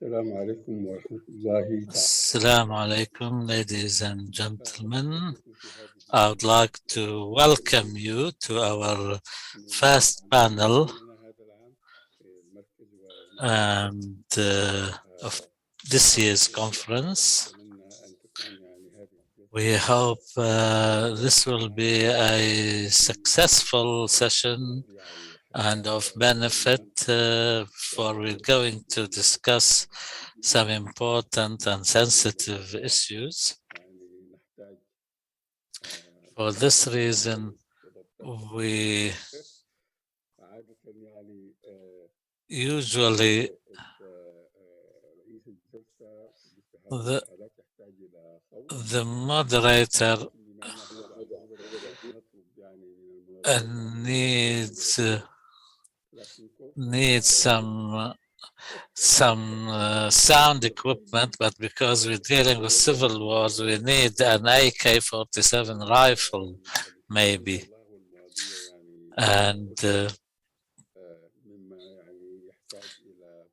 Assalamu alaikum, ladies and gentlemen. I would like to welcome you to our first panel of this year's conference. We hope this will be a successful session and of benefit, for we're going to discuss some important and sensitive issues. For this reason, we usually the moderator needs some sound equipment, but because we're dealing with civil wars, we need an AK-47 rifle, maybe. And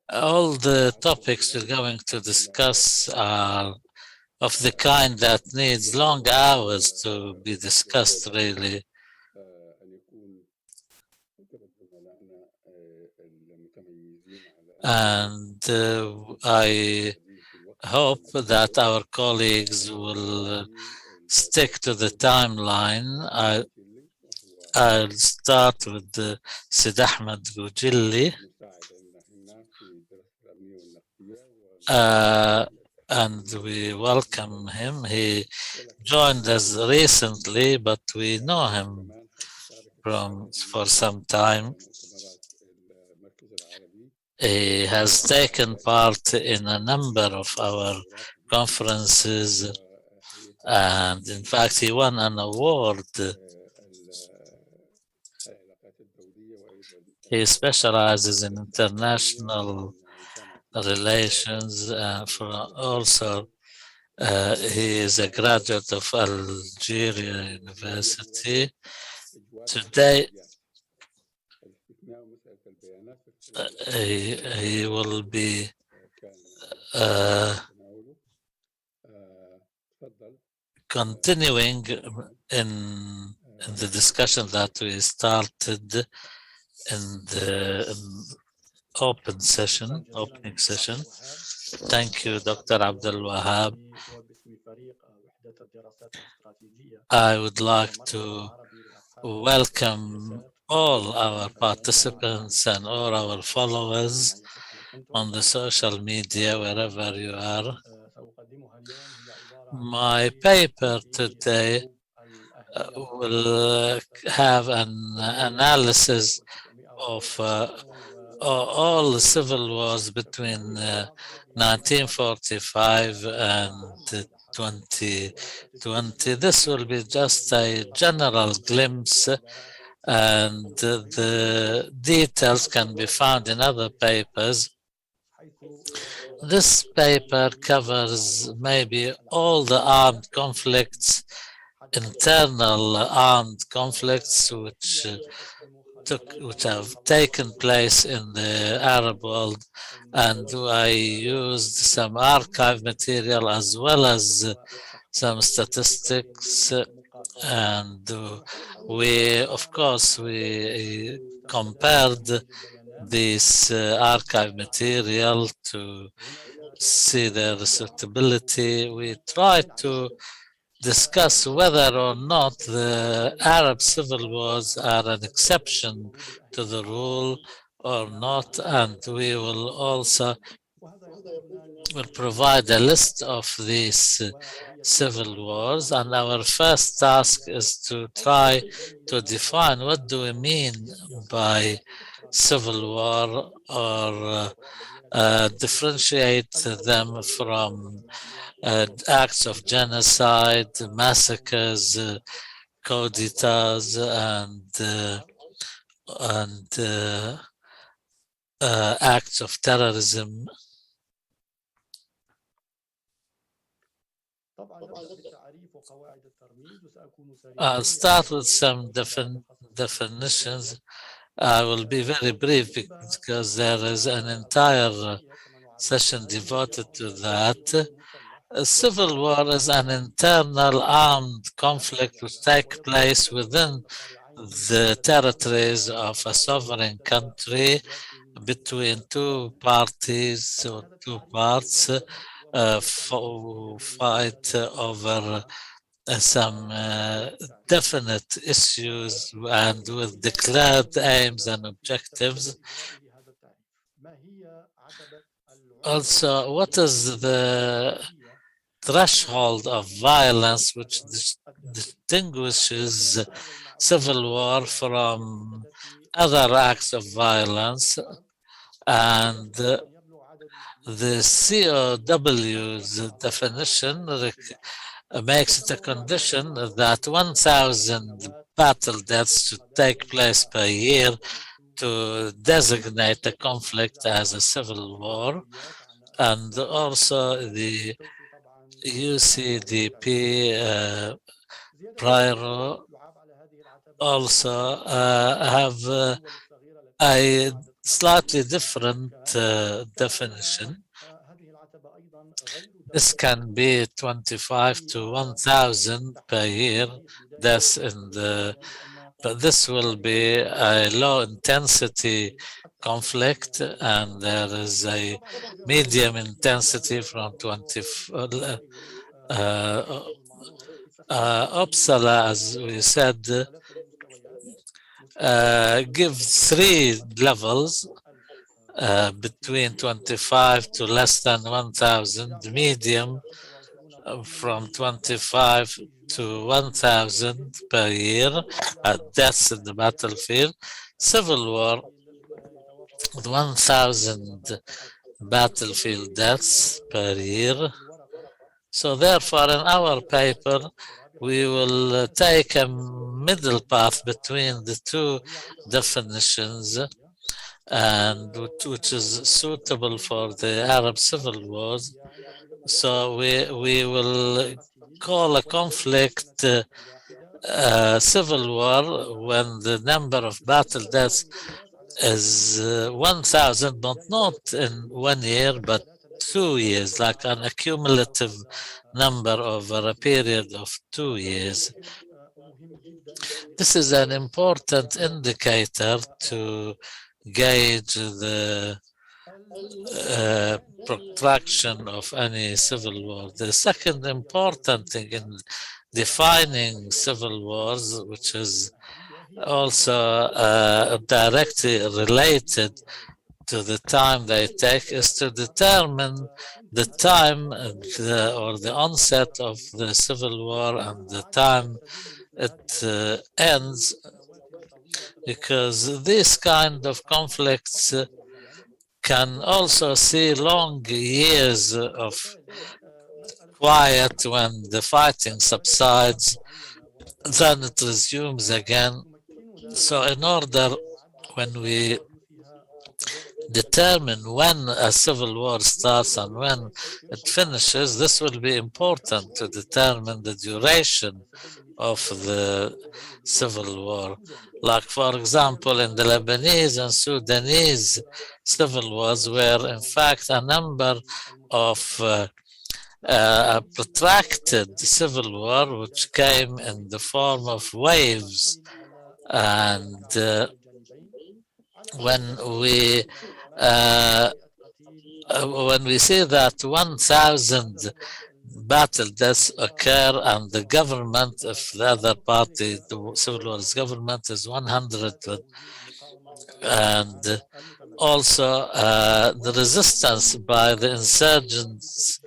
all the topics we're going to discuss are of the kind that needs long hours to be discussed, really. And I hope that our colleagues will stick to the timeline. I'll start with Sidahmed Goudjili. And we welcome him. He joined us recently, but we know him for some time. He has taken part in a number of our conferences, and in fact, he won an award. He specializes in international relations. He is a graduate of Algeria University. Today, he will be continuing in the discussion that we started in the opening session. Thank you, Dr. Abdelwahab. I would like to welcome all our participants and all our followers on the social media, wherever you are. My paper today will have an analysis of all the civil wars between 1945 and 2020. This will be just a general glimpse, and the details can be found in other papers. This paper covers maybe all the armed conflicts, internal armed conflicts which have taken place in the Arab world, and I used some archive material as well as some statistics, and we compared this archive material to see their suitability. We tried to discuss whether or not the Arab civil wars are an exception to the rule or not, and we will also provide a list of these civil wars. And our first task is to try to define what do we mean by civil war, or differentiate them from acts of genocide, massacres, coups d'etats, and acts of terrorism. I'll start with some definitions. I will be very brief because there is an entire session devoted to that. A civil war is an internal armed conflict which takes place within the territories of a sovereign country between two parties or two parts fight over some definite issues and with declared aims and objectives. Also, what is the threshold of violence which distinguishes civil war from other acts of violence? And the COW's definition makes it a condition that 1,000 battle deaths should take place per year to designate a conflict as a civil war. And also the UCDP prior also have a slightly different definition. This can be 25 to 1,000 per year deaths but this will be a low intensity conflict, and there is a medium intensity from 20. Uppsala, as we said, give 3 levels between 25 to less than 1,000, medium from 25 to 1,000 per year deaths in the battlefield, civil war with 1,000 battlefield deaths per year. So therefore, in our paper, we will take a middle path between the two definitions, and which is suitable for the Arab civil wars. So we will call a conflict civil war when the number of battle deaths is 1,000, but not in 1 year, but 2 years, like an accumulative number over a period of 2 years. This is an important indicator to gauge the protraction of any civil war. The second important thing in defining civil wars, which is also directly related to the time they take, is to determine the time or the onset of the civil war and the time it ends, because these kind of conflicts can also see long years of quiet when the fighting subsides, then it resumes again. So in order, when we determine when a civil war starts and when it finishes, this will be important to determine the duration of the civil war. Like, for example, in the Lebanese and Sudanese civil wars, where in fact a number of a protracted civil war which came in the form of waves, and when we see that 1,000 battle deaths occur and the government of the other party, the civil war's government, is 100, and also the resistance by the insurgents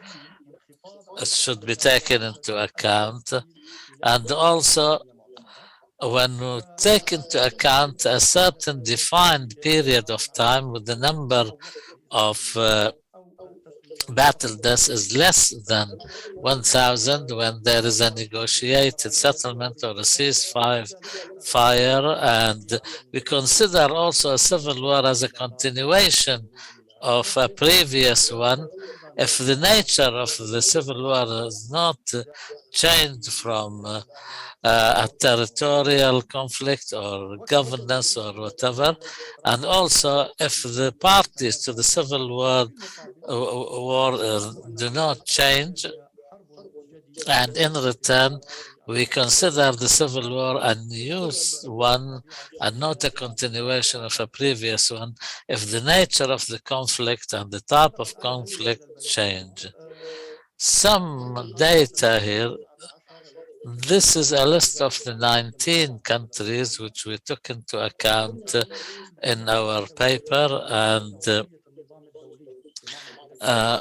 should be taken into account, and also when we take into account a certain defined period of time with the number of battle deaths is less than 1,000, when there is a negotiated settlement or a ceasefire, and we consider also a civil war as a continuation of a previous one, if the nature of the civil war is not changed from a territorial conflict or governance or whatever, and also if the parties to the civil war do not change, and in return we consider the civil war a new one and not a continuation of a previous one if the nature of the conflict and the type of conflict change. Some data here. This is a list of the 19 countries which we took into account in our paper, and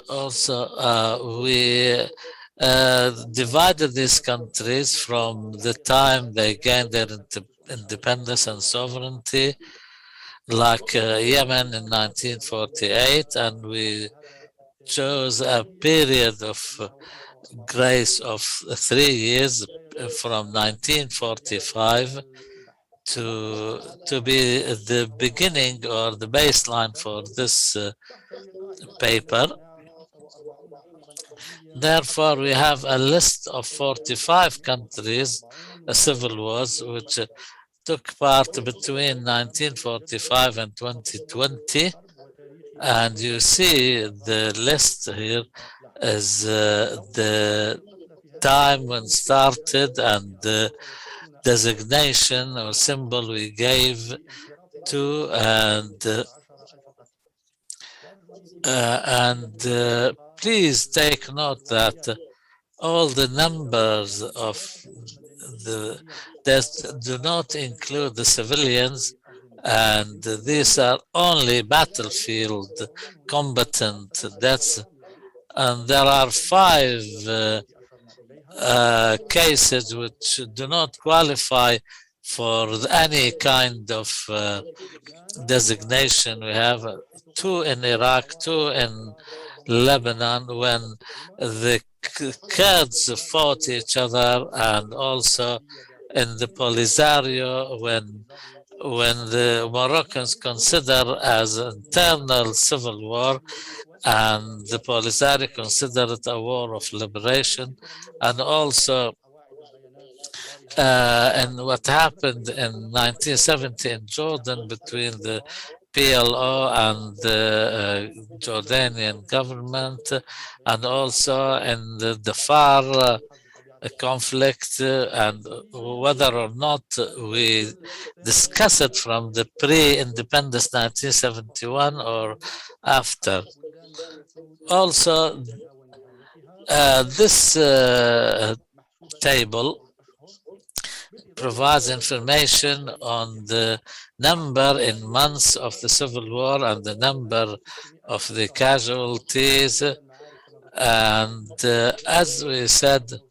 also we divided these countries from the time they gained their independence and sovereignty, like Yemen in 1948, and we chose a period of grace of 3 years from 1945 to be the beginning or the baseline for this paper. Therefore, we have a list of 45 countries, civil wars, which took part between 1945 and 2020. And you see the list here is the time when started and the designation or symbol we gave to, and please take note that all the numbers of that do not include the civilians, and these are only battlefield combatant deaths, and there are 5 cases which do not qualify for any kind of designation. We have 2 in Iraq, 2 in Lebanon, when the Kurds fought each other, and also in the Polisario when the Moroccans consider as internal civil war, and the Polisario consider it a war of liberation, and also and what happened in 1970 in Jordan between the PLO and the Jordanian government, and also in the Dhofar conflict, and whether or not we discuss it from the pre-independence 1971 or after. Also, this table provides information on the number in months of the civil war and the number of the casualties, and as we said,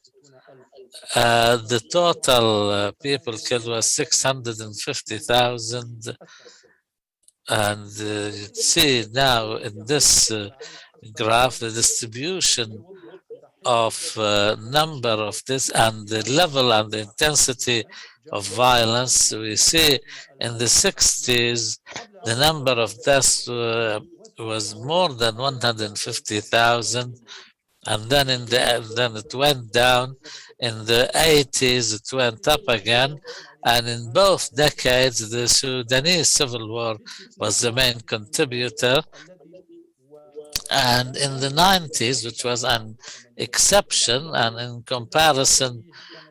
the total people killed was 650,000, and you see now in this graph the distribution of number of this and the level and the intensity of violence. We see in the 60s the number of deaths was more than 150,000, and then then it went down. In the 80s it went up again, and in both decades the Sudanese civil war was the main contributor. And in the 90s, which was an exception, and in comparison,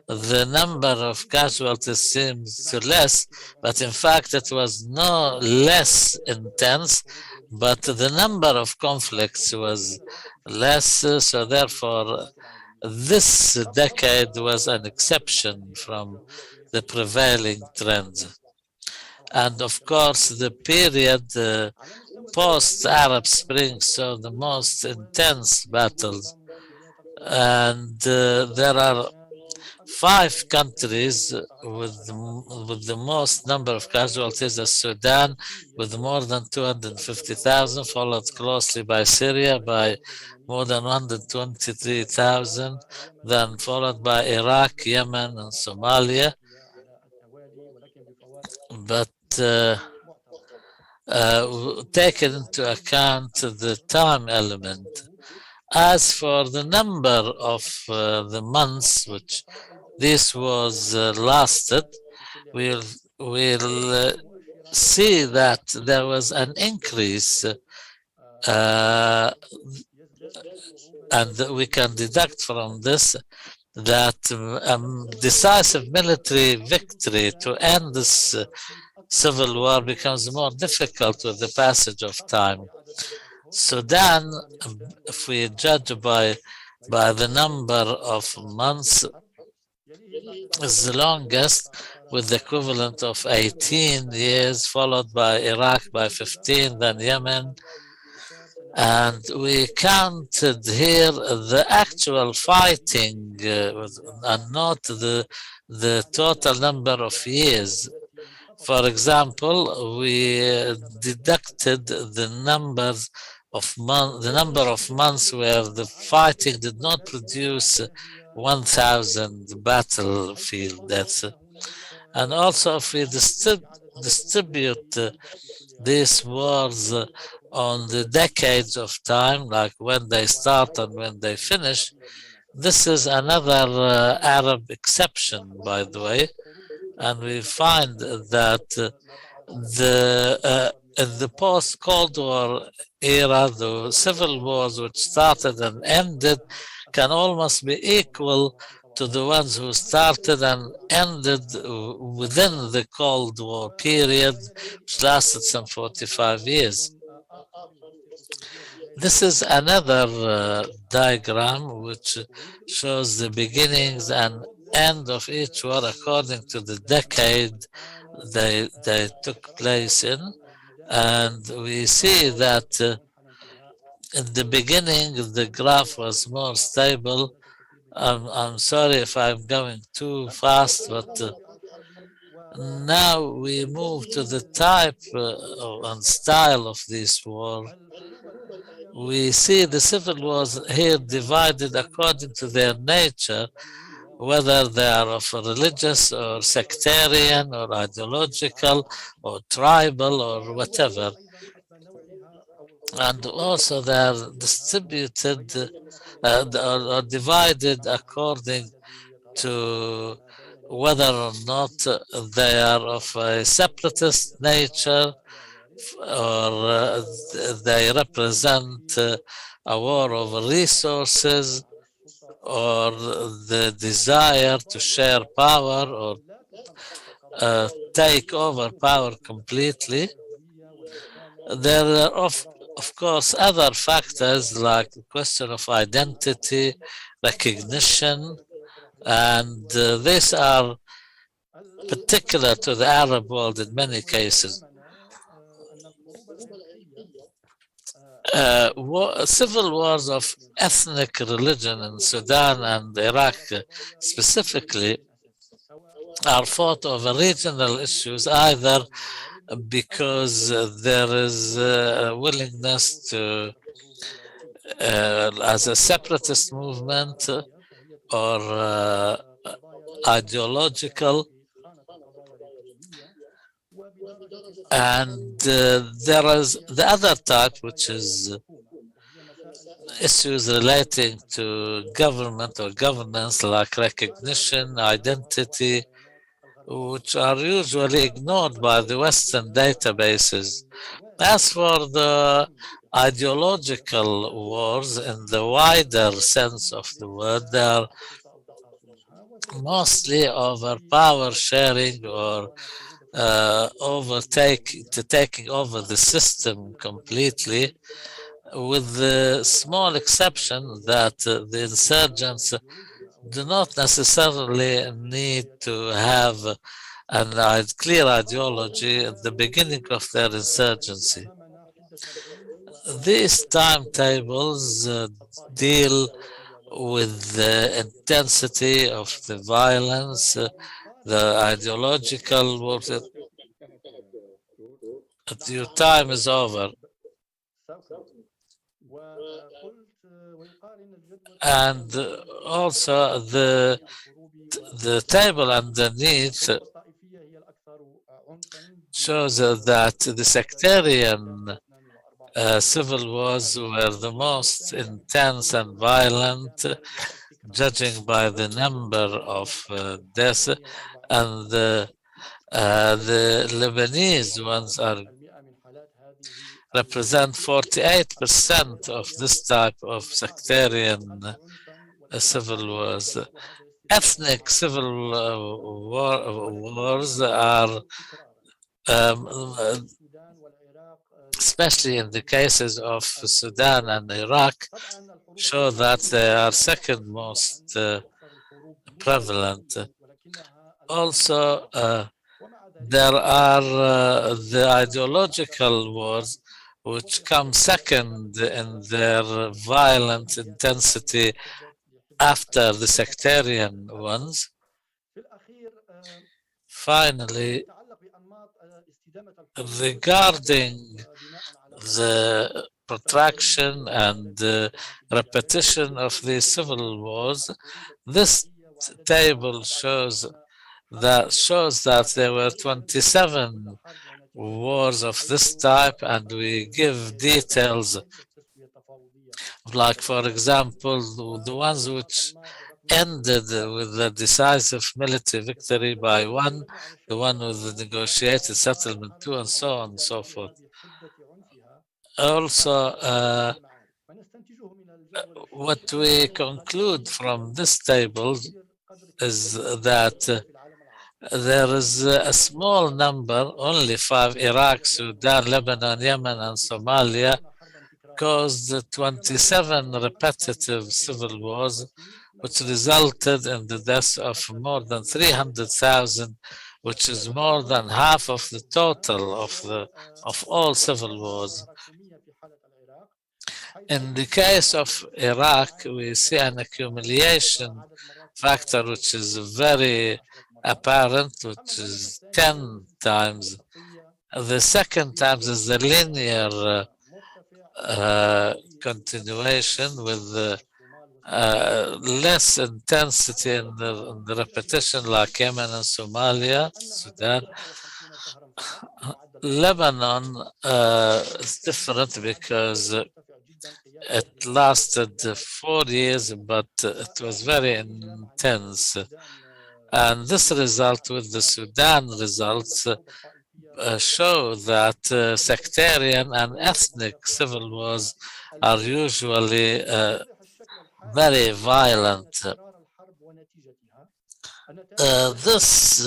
the number of casualties seems to less, but in fact it was no less intense, but the number of conflicts was less, so therefore this decade was an exception from the prevailing trend. And of course, the period post-Arab Spring saw the most intense battles. And there are 5 countries with the most number of casualties: Sudan with more than 250,000, followed closely by Syria by more than 123,000, then followed by Iraq, Yemen, and Somalia. But taken into account the time element, As for the number of the months which this was lasted, we'll see that there was an increase, and we can deduct from this that decisive military victory to end this civil war becomes more difficult with the passage of time. Sudan, if we judge by the number of months, is the longest, with the equivalent of 18 years, followed by Iraq by 15, then Yemen. And we counted here the actual fighting and not the total number of years. For example, we deducted the number of months where the fighting did not produce 1,000 battlefield deaths. And also, if we distribute these wars on the decades of time, like when they start and when they finish, this is another Arab exception, by the way. And we find that in the post-Cold War era, the civil wars which started and ended can almost be equal to the ones who started and ended within the Cold War period, which lasted some 45 years. This is another diagram which shows the beginnings and end of each war according to the decade they took place in. And we see that in the beginning, the graph was more stable. I'm sorry if I'm going too fast, but now we move to the type and style of this war. We see the civil wars here divided according to their nature, whether they are of a religious or sectarian or ideological or tribal or whatever. And also they are distributed or divided according to whether or not they are of a separatist nature or they represent a war over resources or the desire to share power or take over power completely. There are of course other factors like the question of identity, recognition, and these are particular to the Arab world in many cases. Civil wars of ethnic religion in Sudan and Iraq specifically are fought over regional issues, either because there is a willingness to, as a separatist movement or ideological, and there is the other type, which is issues relating to government or governance, like recognition, identity, which are usually ignored by the Western databases. As for the ideological wars in the wider sense of the word, they are mostly over power sharing or taking over the system completely, with the small exception that the insurgents do not necessarily need to have a clear ideology at the beginning of their insurgency. These timetables deal with the intensity of the violence, the ideological warfare. Your time is over. And also the table underneath shows that the sectarian civil wars were the most intense and violent, judging by the number of deaths, and the Lebanese ones represent 48% of this type of sectarian civil wars. Ethnic civil wars are especially in the cases of Sudan and Iraq, show that they are second most prevalent. Also, there are the ideological wars, which come second in their violent intensity after the sectarian ones. Finally, regarding the protraction and repetition of the civil wars, this table shows that there were 27 wars of this type, and we give details, like for example the ones which ended with the decisive military victory by one, the one with the negotiated settlement two, and so on and so forth. Also, what we conclude from this table is that there is a small number, only 5, Iraq, Sudan, Lebanon, Yemen, and Somalia, caused 27 repetitive civil wars, which resulted in the deaths of more than 300,000, which is more than half of the total of all civil wars. In the case of Iraq, we see an accumulation factor which is very apparent, which is 10 times. The second times is the linear continuation with less intensity in the repetition, like Yemen and Somalia, Sudan. Lebanon is different because it lasted 4 years, but it was very intense. And this result with the Sudan results show that sectarian and ethnic civil wars are usually very violent. This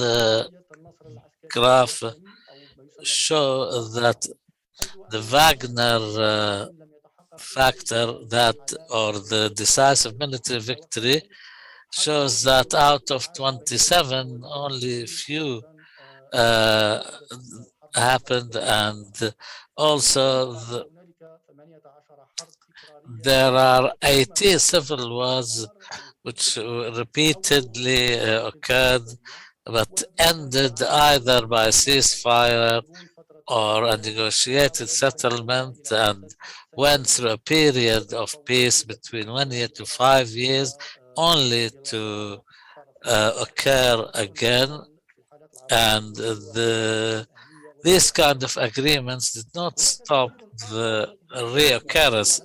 graph shows that the Wagner factor, or the decisive military victory, shows that out of 27, only few happened, and also there are 80 civil wars which repeatedly occurred, but ended either by ceasefire or a negotiated settlement, and went through a period of peace between 1 year to 5 years, only to occur again. And these kind of agreements did not stop the reoccurrence.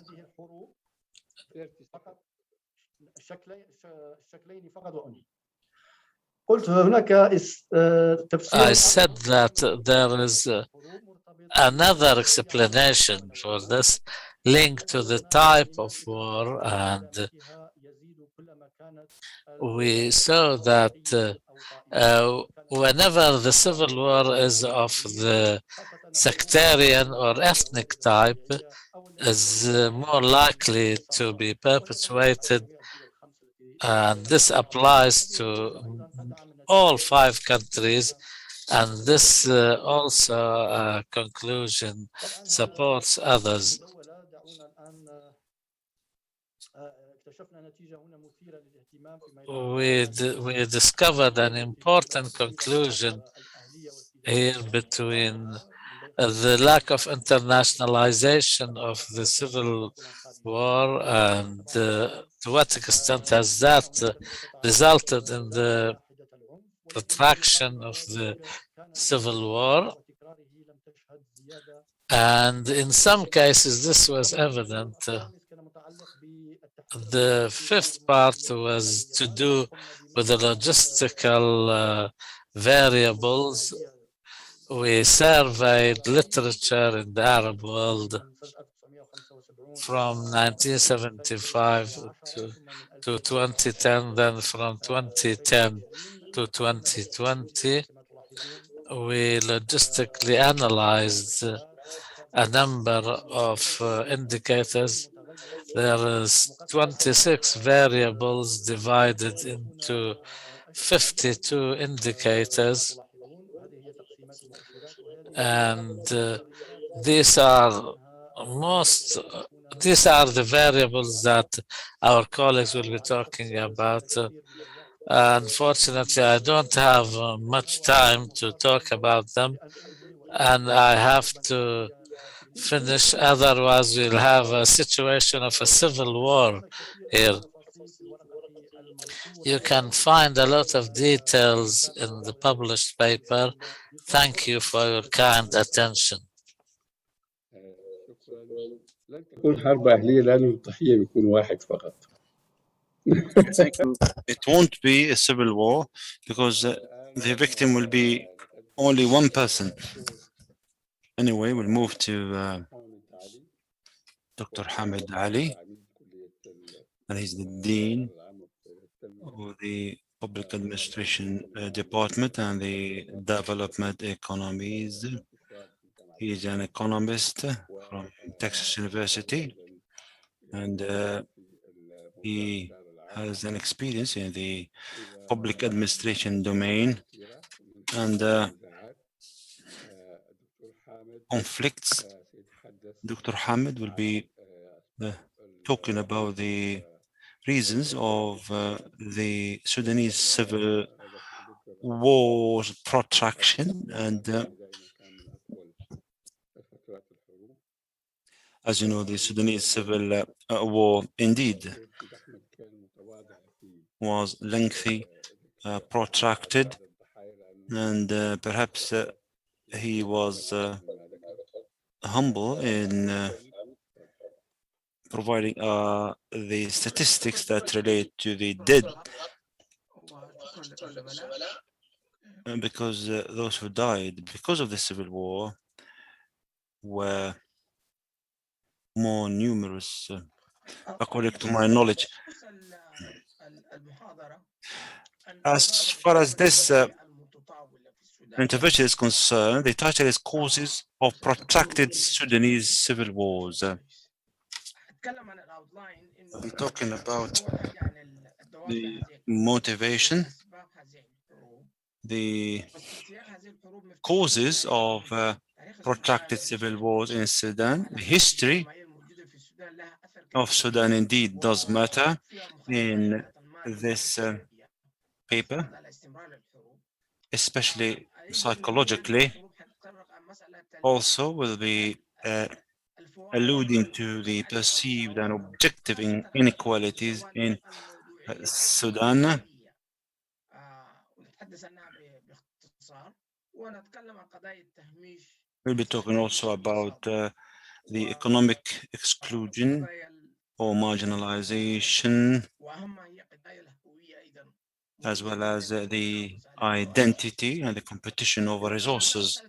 I said that there is another explanation for this, linked to the type of war, and we saw that whenever the civil war is of the sectarian or ethnic type, is more likely to be perpetuated, and this applies to all 5 countries, and this also conclusion supports others. We discovered an important conclusion here between the lack of internationalization of the civil war, and to what extent has that resulted in the protraction of the civil war. And in some cases, this was evident. The fifth part was to do with the logistical variables. We surveyed literature in the Arab world from 1975 to 2010, then from 2010 to 2020. We logistically analyzed a number of indicators. There is 26 variables divided into 52 indicators, and these are the variables that our colleagues will be talking about. Unfortunately, I don't have much time to talk about them, and I have to finish, otherwise we'll have a situation of a civil war here. You can find a lot of details in the published paper. Thank you for your kind attention. لن تكون حرب أهلية لأن الضحية بيكون واحد فقط. Thank you. It won't be a civil war because the victim will be only one person. Anyway, we'll move to Dr. Hamid Ali, and he's the Dean of the Public Administration Department and the Development Economies. He is an economist from Texas University, and he has an experience in the public administration domain and conflicts. Dr. Hamid will be talking about the reasons of the Sudanese civil war's protraction, and as you know, the Sudanese civil war indeed was lengthy, protracted, and perhaps he was humble in providing the statistics that relate to the dead, because those who died because of the civil war were more numerous, according to my knowledge. As far as this intervention is concerned, the title is Causes of Protracted Sudanese Civil Wars. I'm talking about the motivation, the causes of protracted civil wars in Sudan. The history of Sudan indeed does matter in this paper, especially psychologically. Also will be alluding to the perceived and objective inequalities in Sudan. We'll be talking also about the economic exclusion or marginalization, as well as the identity and the competition over resources.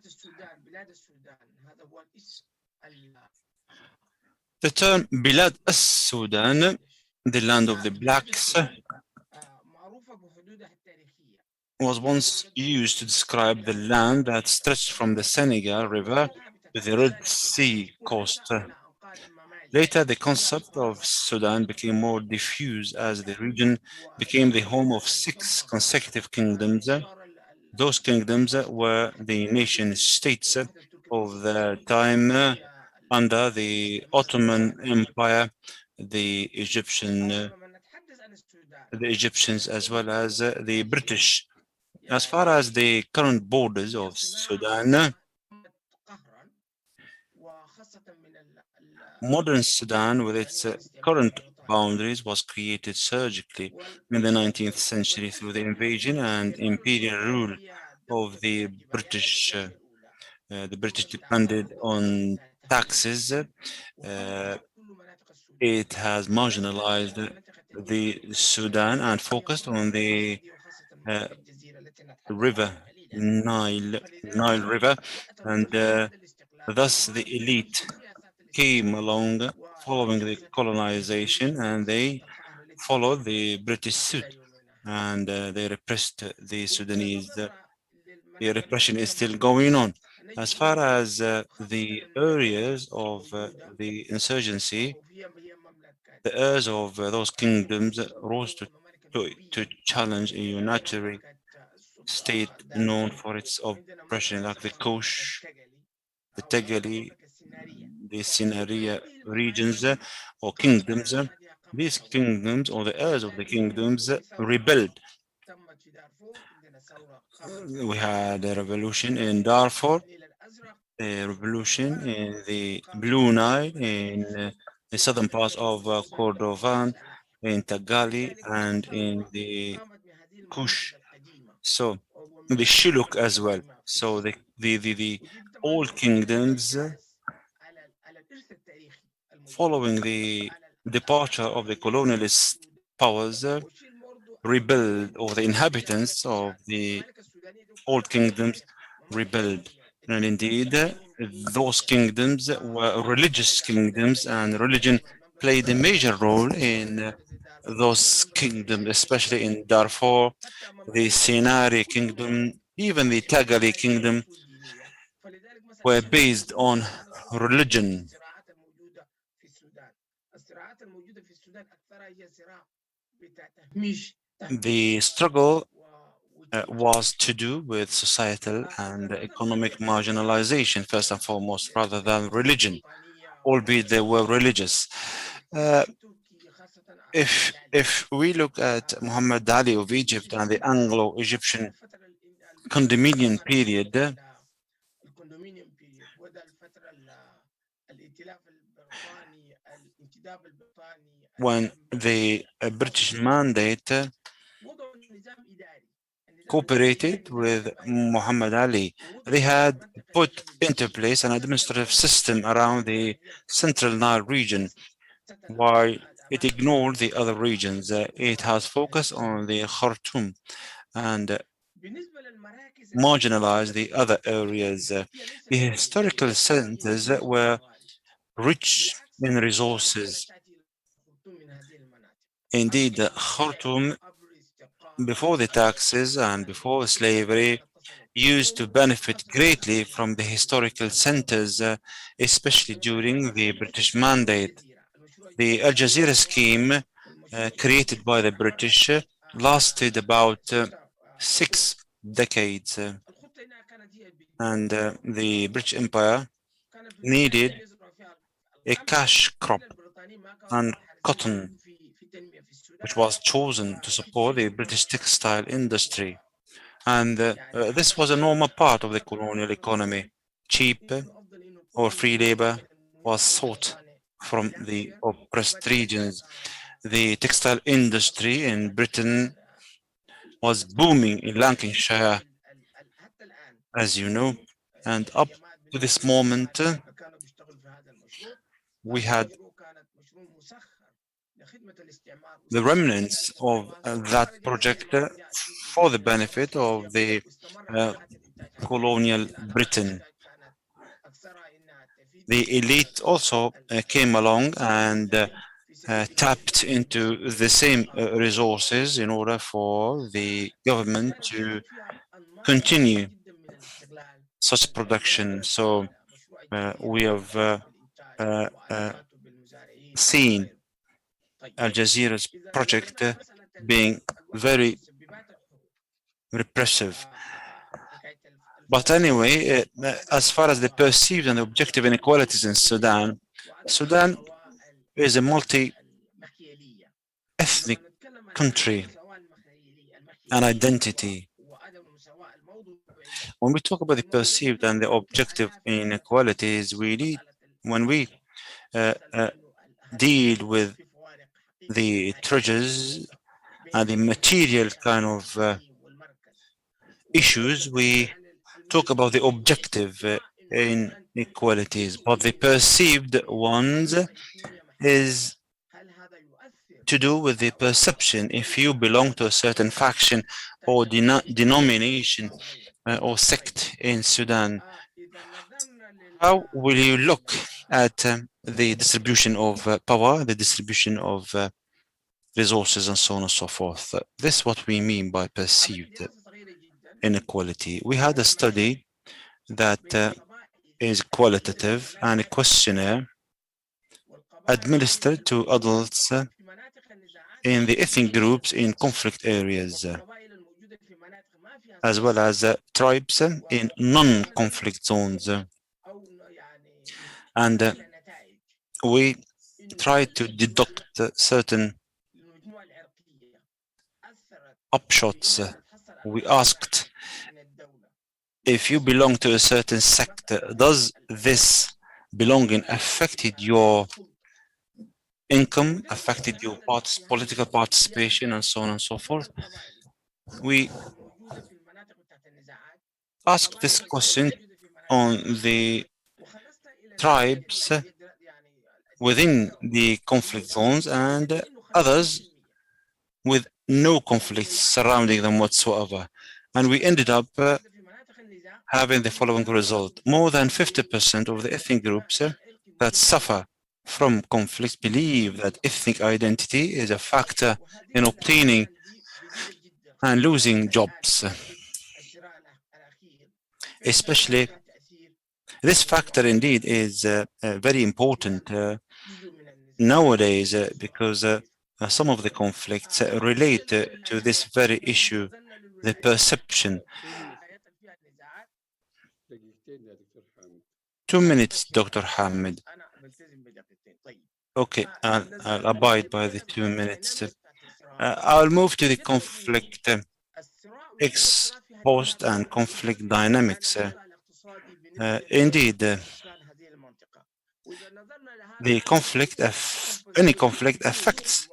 The term Bilad as-Sudan, the land of the blacks, was once used to describe the land that stretched from the Senegal River to the Red Sea coast. Later, the concept of Sudan became more diffuse as the region became the home of 6 consecutive kingdoms. Those kingdoms were the nation states of the time under the Ottoman Empire, the Egyptians, as well as the British. As far as the current borders of Sudan, modern Sudan, with its current boundaries, was created surgically in the 19th century through the invasion and imperial rule of the British. the British depended on taxes. It has marginalized the Sudan and focused on the river Nile River, and thus the elite came along following the colonization, and they followed the British suit, and they repressed the Sudanese. The repression is still going on. As far as the areas of the insurgency, the heirs of those kingdoms rose to challenge a unitary state known for its oppression, like the Kosh, the Tegali, the Sinaria regions or kingdoms. These kingdoms, or the heirs of the kingdoms, rebelled. We had a revolution in Darfur, a revolution in the Blue Nile, in the southern parts of Kordofan, in Tagali, and in the Kush. So the Shilluk as well. So the old kingdoms, following the departure of the colonialist powers, rebelled, or the inhabitants of the old kingdoms rebelled. And indeed, those kingdoms were religious kingdoms, and religion played a major role in those kingdoms, especially in Darfur, the Sinai kingdom, even the Tagali kingdom, were based on religion. The struggle was to do with societal and economic marginalization, first and foremost, rather than religion, albeit they were religious. If we look at Muhammad Ali of Egypt and the Anglo-Egyptian condominium period, when the British mandate cooperated with Muhammad Ali, they had put into place an administrative system around the Central Nile region, while it ignored the other regions. It has focused on the Khartoum and marginalized the other areas. The historical centers were rich in resources. Indeed, Khartoum, before the taxes and before slavery, used to benefit greatly from the historical centers, especially during the British Mandate. The Al Jazeera scheme, created by the British, lasted about 6 decades, and the British Empire needed a cash crop and cotton, which was chosen to support the British textile industry. And this was a normal part of the colonial economy. Cheap or free labor was sought from the oppressed regions. The textile industry in Britain was booming in Lancashire, as you know, and up to this moment, we had the remnants of that project for the benefit of the colonial Britain. The elite also came along and tapped into the same resources in order for the government to continue such production. So we have seen Al Jazeera's project being very repressive. But anyway, as far as the perceived and objective inequalities in Sudan, Sudan is a multi-ethnic country, an identity. When we talk about the perceived and the objective inequalities, when we deal with the treasures and the material kind of issues, we talk about the objective inequalities, but the perceived ones is to do with the perception. If you belong to a certain faction or denomination or sect in Sudan, how will you look at the distribution of power, the distribution of resources, and so on and so forth? This is what we mean by perceived inequality. We had a study that is qualitative and a questionnaire administered to adults in the ethnic groups in conflict areas, as well as tribes in non-conflict zones. And we tried to deduct certain upshots. We asked, if you belong to a certain sect, does this belonging affected your income, affected your political participation, and so on and so forth? We asked this question on the tribes within the conflict zones and others with no conflicts surrounding them whatsoever. And we ended up having the following result. More than 50% of the ethnic groups that suffer from conflict believe that ethnic identity is a factor in obtaining and losing jobs. Especially, this factor indeed is very important nowadays because some of the conflicts relate to this very issue, the perception. 2 minutes, Dr. Hamid. Okay, I'll abide by the 2 minutes. I'll move to the conflict ex post and conflict dynamics. Indeed, the conflict, any conflict affects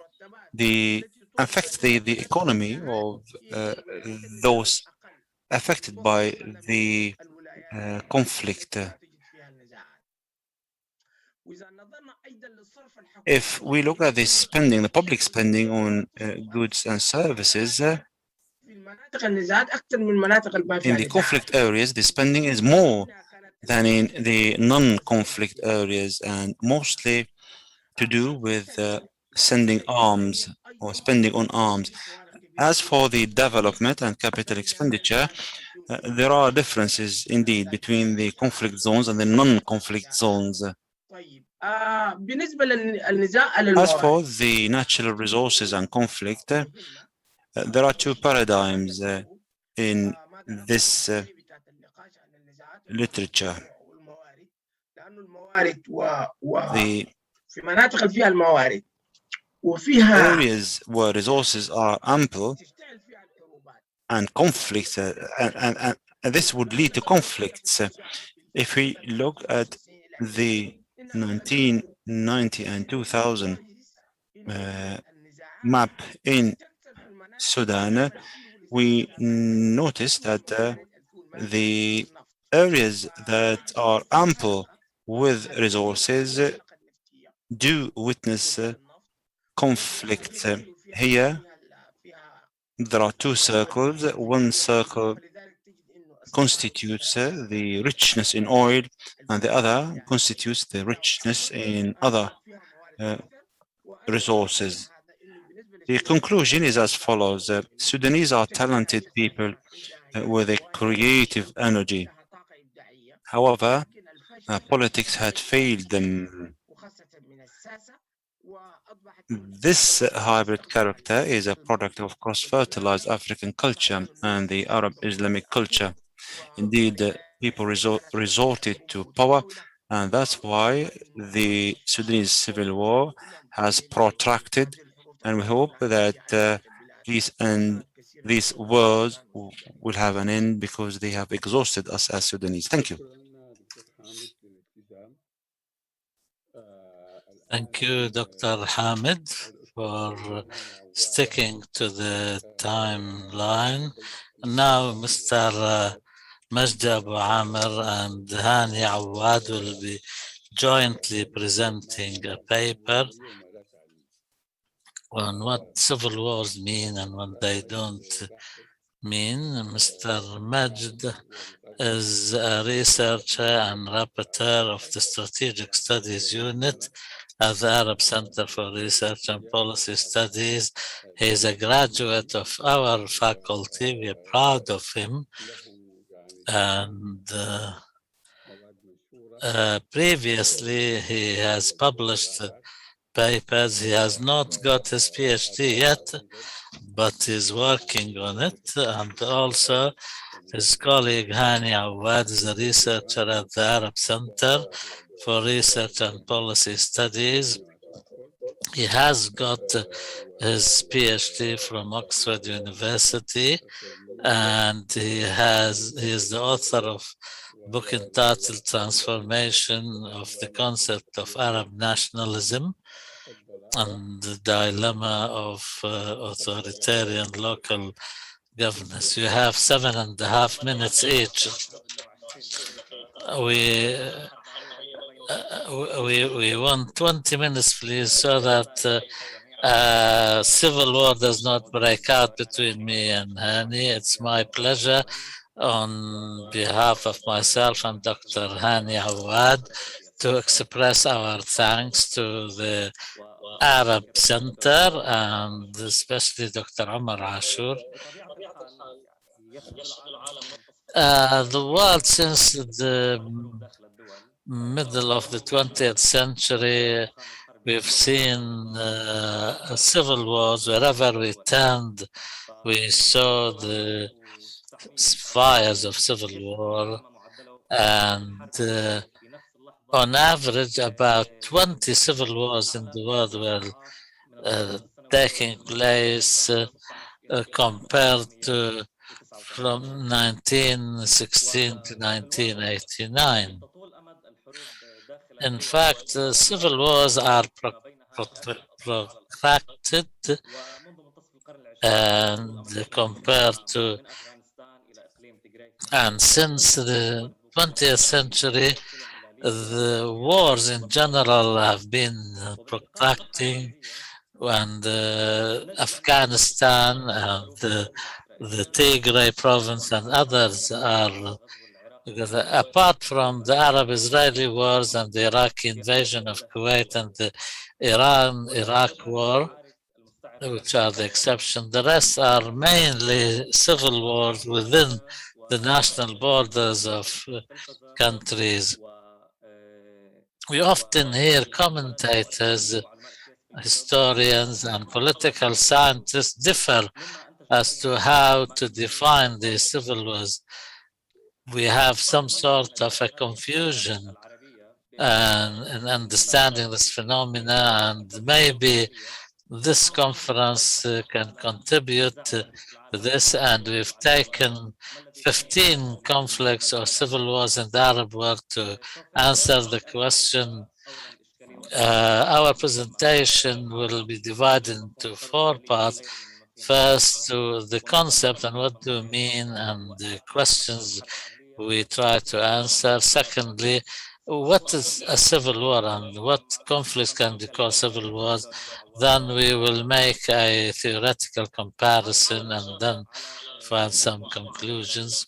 the economy of those affected by the conflict. If we look at the spending, the public spending on goods and services, in the conflict areas, the spending is more than in the non-conflict areas, and mostly to do with sending arms or spending on arms. As for the development and capital expenditure, there are differences indeed between the conflict zones and the non-conflict zones. As for the natural resources and conflict, there are two paradigms in this literature. The areas where resources are ample and conflicts, and this would lead to conflicts. If we look at the 1990 and 2000 map in Sudan, we noticed that the areas that are ample with resources do witness conflict. Here, there are two circles. One circle constitutes the richness in oil, and the other constitutes the richness in other resources. The conclusion is as follows. Sudanese are talented people with a creative energy. However, politics had failed them. This hybrid character is a product of cross-fertilized African culture and the Arab Islamic culture. Indeed, people resorted to power, and that's why the Sudanese civil war has protracted, and we hope that these wars will have an end because they have exhausted us as Sudanese. Thank you. Thank you, Dr. Hamid, for sticking to the timeline. Now, Mr. Majd Abuamer and Hani Awad will be jointly presenting a paper on what civil wars mean and what they don't mean. Mr. Majd is a researcher and rapporteur of the Strategic Studies Unit at the Arab Center for Research and Policy Studies. He is a graduate of our faculty. We are proud of him. And previously, he has published papers. He has not got his PhD yet, but is working on it. And also, his colleague Hani Awad is a researcher at the Arab Center for Research and Policy Studies. He has got his PhD from Oxford University, and he is the author of a book entitled Transformation of the Concept of Arab Nationalism and the Dilemma of Authoritarian Local Governance. You have 7.5 minutes each. We want 20 minutes, please, so that civil war does not break out between me and Hani. It's my pleasure on behalf of myself and Dr. Hani Awad to express our thanks to the Arab Center and especially Dr. Omar Ashur. The world since the middle of the 20th century, we've seen civil wars. Wherever we turned, we saw the fires of civil war, and on average about 20 civil wars in the world were taking place compared to from 1916 to 1989. In fact, civil wars are protracted and compared to, and since the 20th century, the wars in general have been protracting, and Afghanistan and the Tigray province and others are, because apart from the Arab-Israeli wars and the Iraqi invasion of Kuwait and the Iran-Iraq war, which are the exception, the rest are mainly civil wars within the national borders of countries. We often hear commentators, historians, and political scientists differ as to how to define the civil wars. We have some sort of a confusion in understanding this phenomena, and maybe this conference can contribute to this, and we've taken 15 conflicts or civil wars in the Arab world to answer the question. Our presentation will be divided into 4 parts. First, to the concept and what do we mean and the questions we try to answer. Secondly, what is a civil war and what conflicts can be called civil wars? Then we will make a theoretical comparison and then find some conclusions.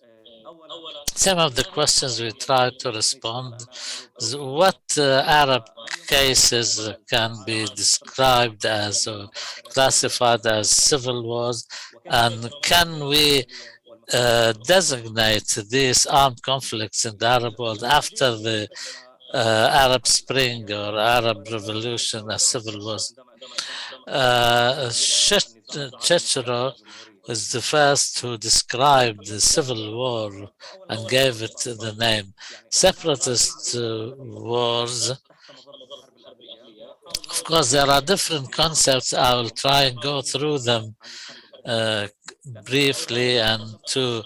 Some of the questions we try to respond is what Arab cases can be described as or classified as civil wars, and can we designate these armed conflicts in the Arab world after the Arab Spring or Arab Revolution as civil wars? Cicero was the first who described the civil war and gave it the name. Separatist wars, of course, there are different concepts. I will try and go through them briefly and to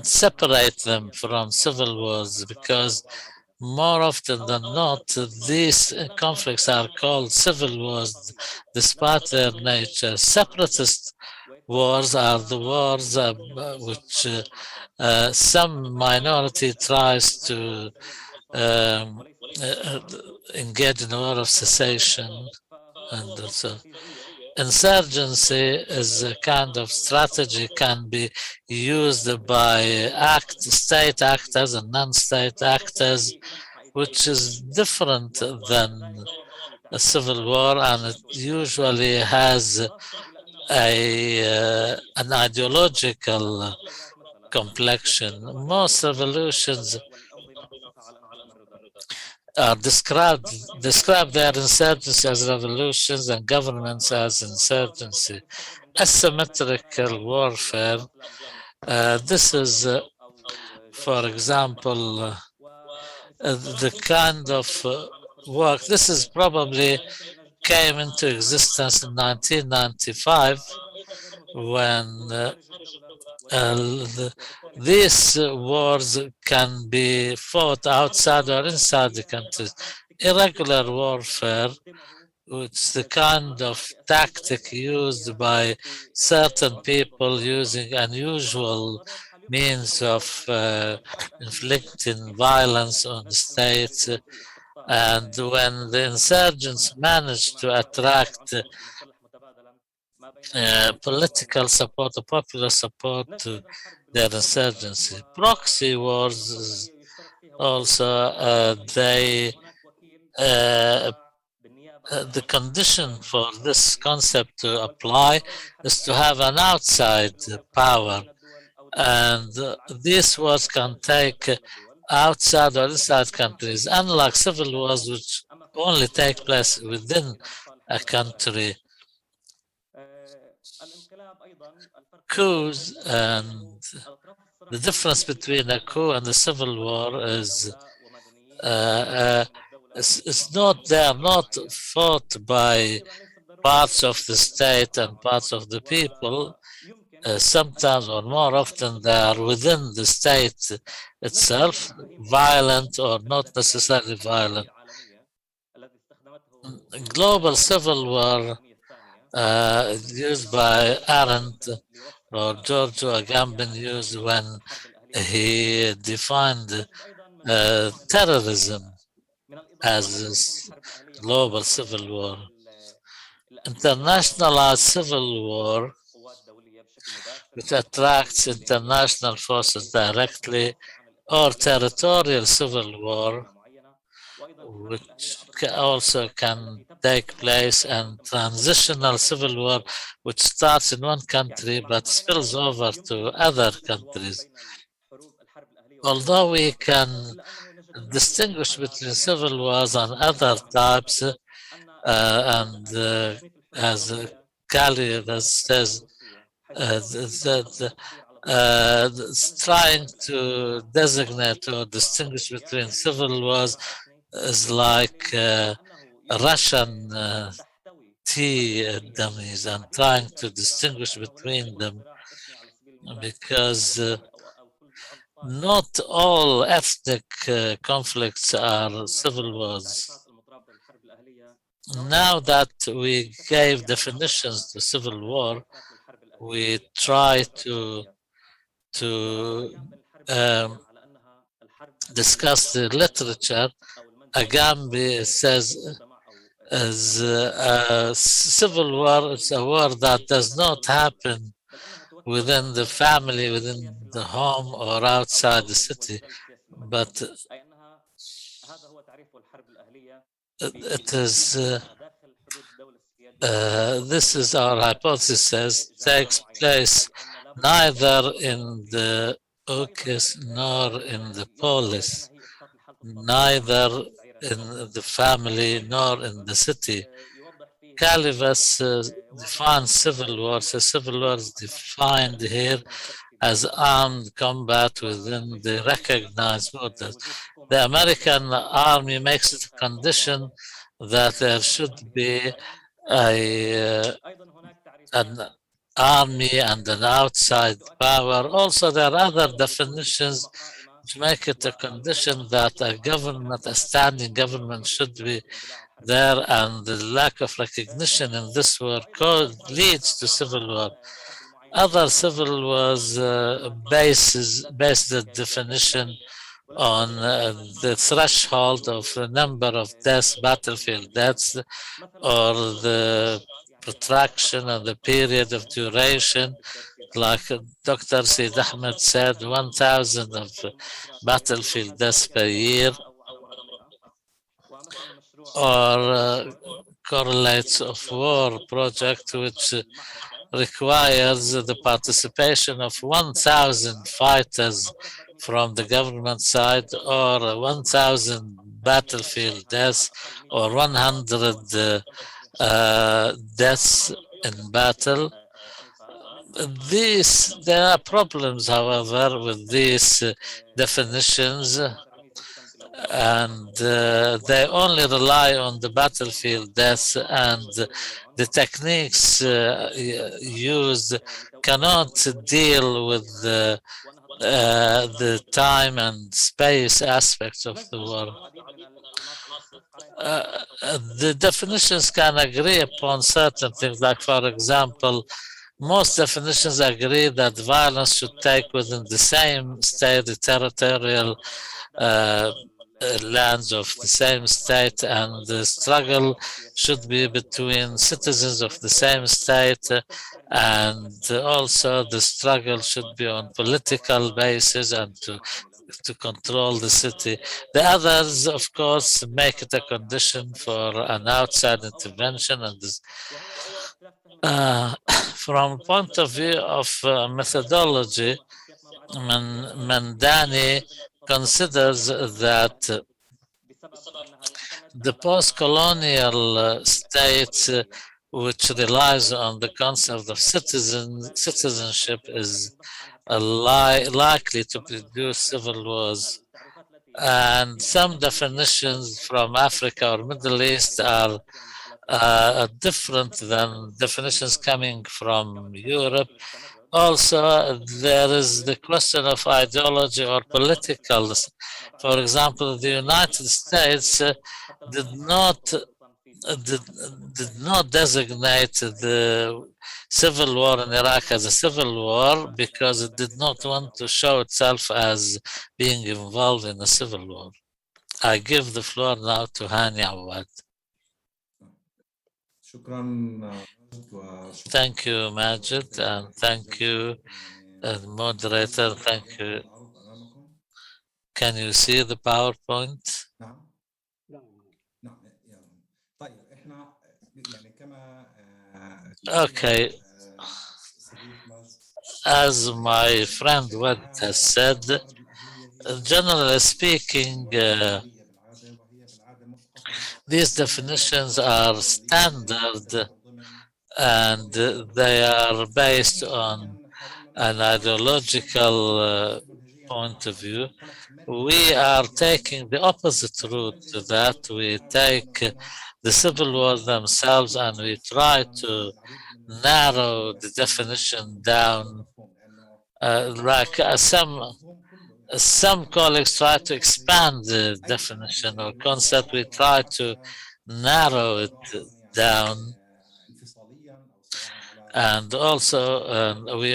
separate them from civil wars, because more often than not, these conflicts are called civil wars despite their nature. Separatist wars are the wars which some minority tries to um, engage in a war of cecession, and also insurgency is a kind of strategy can be used by state actors and non-state actors, which is different than a civil war, and it usually has an ideological complexion. Most revolutions are describe their insurgency as revolutions and governments as insurgency. Asymmetrical warfare. This is, for example, the kind of work. This is probably came into existence in 1995 when these wars can be fought outside or inside the countries. Irregular warfare, which is the kind of tactic used by certain people using unusual means of inflicting violence on states. And when the insurgents managed to attract political support or popular support to their insurgency. Proxy wars also, the condition for this concept to apply is to have an outside power, and these wars can take outside or inside countries, unlike civil wars which only take place within a country. Coups, and the difference between a coup and a civil war is they are not fought by parts of the state and parts of the people. Sometimes or more often they are within the state itself, violent or not necessarily violent. Global civil war used by Arendt or Giorgio Agamben used when he defined terrorism as global civil war. Internationalized civil war, which attracts international forces directly, or territorial civil war, which also can take place, and transitional civil war, which starts in one country but spills over to other countries. Although we can distinguish between civil wars and other types, and as Kali says, trying to designate or distinguish between civil wars is like Russian tea dummies, and trying to distinguish between them, because not all ethnic conflicts are civil wars. Now that we gave definitions to civil war, we try to discuss the literature. Agamben says civil war is a war that does not happen within the family, within the home, or outside the city, but it is this is our hypothesis, says, takes place neither in the Ukis nor in the polis, neither in the family nor in the city. Calivas defines civil war. So civil war is defined here as armed combat within the recognized borders. The American army makes it a condition that there should be an army and an outside power. Also, there are other definitions which make it a condition that a government, a standing government, should be there, and the lack of recognition in this war leads to civil war. Other civil wars based the definition on the threshold of the number of deaths, battlefield deaths, or the protraction of the period of duration. Like Dr. Sidahmed said, 1,000 of battlefield deaths per year, or correlates of war project, which requires the participation of 1,000 fighters from the government side, or 1,000 battlefield deaths, or 100 deaths in battle. There are problems, however, with these definitions, and they only rely on the battlefield deaths, and the techniques used cannot deal with the time and space aspects of the war. The definitions can agree upon certain things, like, for example, most definitions agree that violence should take within the same state, the territorial lands of the same state, and the struggle should be between citizens of the same state, and also the struggle should be on political basis and to control the city. The others, of course, make it a condition for an outside intervention, and this, from point of view of methodology, Mandani considers that the post-colonial state, which relies on the concept of citizenship, is likely to produce civil wars. And some definitions from Africa or Middle East are different than definitions coming from Europe. Also, there is the question of ideology or political. For example, the United States did not designate the civil war in Iraq as a civil war because it did not want to show itself as being involved in a civil war. I give the floor now to Hanyawatt. Thank you, Majd, and thank you, moderator. Thank you. Can you see the PowerPoint? Okay. As my friend Awad has said, generally speaking, these definitions are standard, and they are based on an ideological point of view. We are taking the opposite route to that. We take the civil wars themselves and we try to narrow the definition down. Some colleagues try to expand the definition or concept. We try to narrow it down. And also, we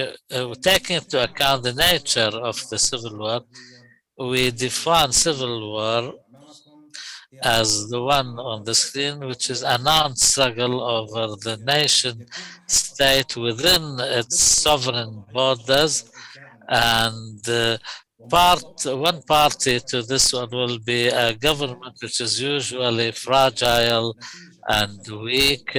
taking into account the nature of the civil war, we define civil war as the one on the screen, which is an armed struggle over the nation state within its sovereign borders, and one party to this one will be a government which is usually fragile and weak,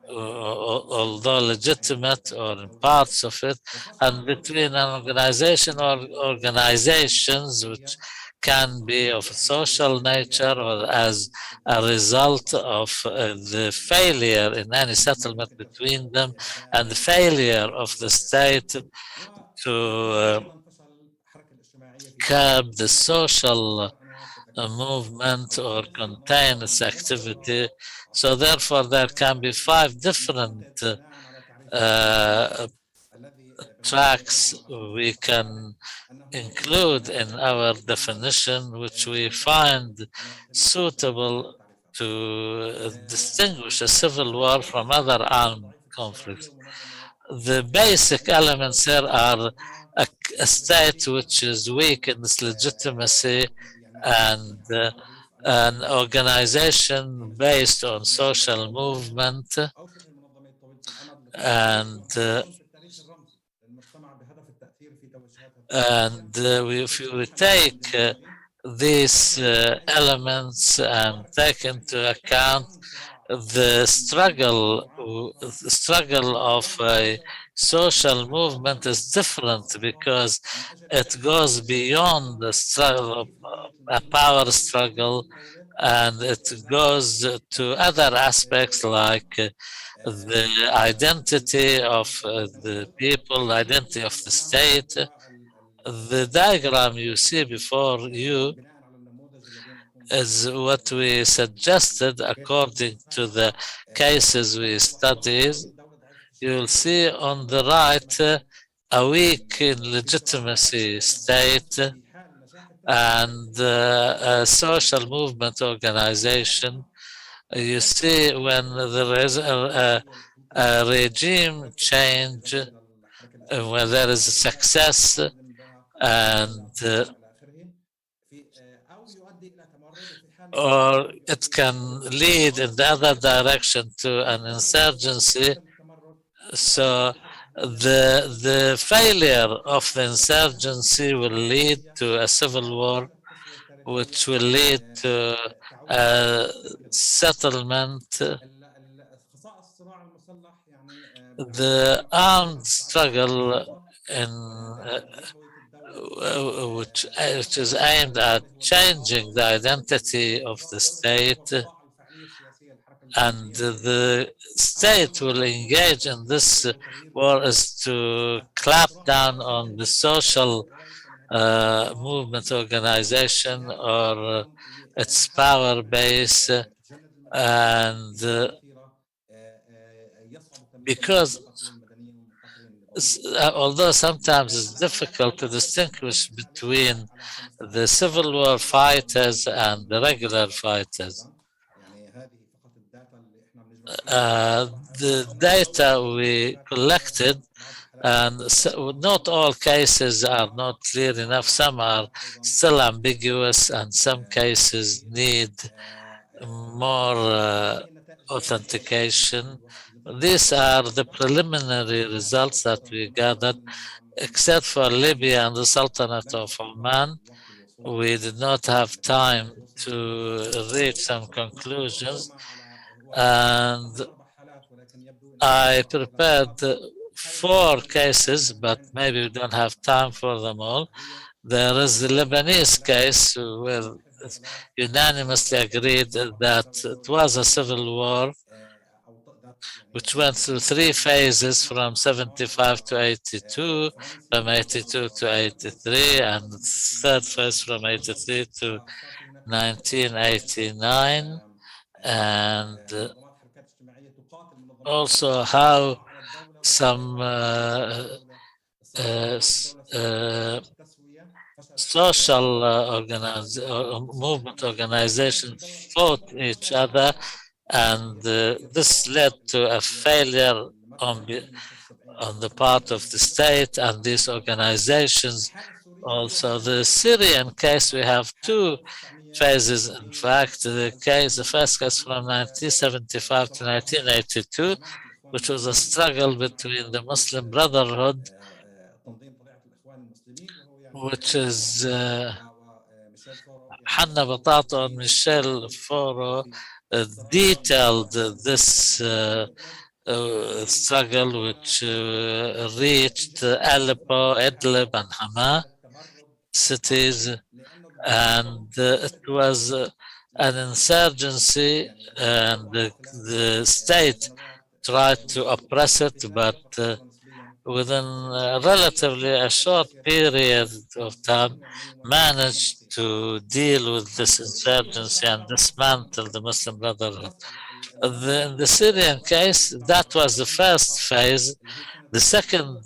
although legitimate or in parts of it, and between an organization or organizations which can be of a social nature or as a result of the failure in any settlement between them and the failure of the state to curb the social movement or contain its activity. So therefore there can be 5 different tracks we can include in our definition, which we find suitable to distinguish a civil war from other armed conflicts. the basic elements here are a state which is weak in its legitimacy and an organization based on social movement and if you take these elements and take into account the struggle of a social movement is different because it goes beyond the struggle of a power struggle, and it goes to other aspects like the identity of the people, identity of the state. The diagram you see before you is what we suggested according to the cases we studied. You'll see on the right a weak in legitimacy state and a social movement organization. You see when there is a regime change, when there is a success and or it can lead in the other direction to an insurgency. So the failure of the insurgency will lead to a civil war, which will lead to a settlement. The armed struggle which is aimed at changing the identity of the state, and the state will engage in this war is to clamp down on the social movement organization or its power base, and because although sometimes it's difficult to distinguish between the civil war fighters and the regular fighters, the data we collected, and not all cases are not clear enough. Some are still ambiguous, and some cases need more authentication. These are the preliminary results that we gathered, except for Libya and the Sultanate of Oman. We did not have time to reach some conclusions, and I prepared 4 cases, but maybe we don't have time for them all. There is the Lebanese case where it's unanimously agreed that it was a civil war which went through 3 phases from 75 to 82, from 82 to 83, and the third phase from 83 to 1989, and also how some social movement organizations fought each other, and this led to a failure on the part of the state and these organizations. Also, the Syrian case, we have 2 phases. In fact, the first case from 1975 to 1982, which was a struggle between the Muslim Brotherhood, which is Hanna Batato and Michel Foro detailed this struggle, which reached Aleppo, Idlib, and Hama cities, and it was an insurgency, and the state tried to oppress it, but within relatively a short period of time managed to deal with this insurgency and dismantle the Muslim Brotherhood. In the Syrian case, that was the first phase. The second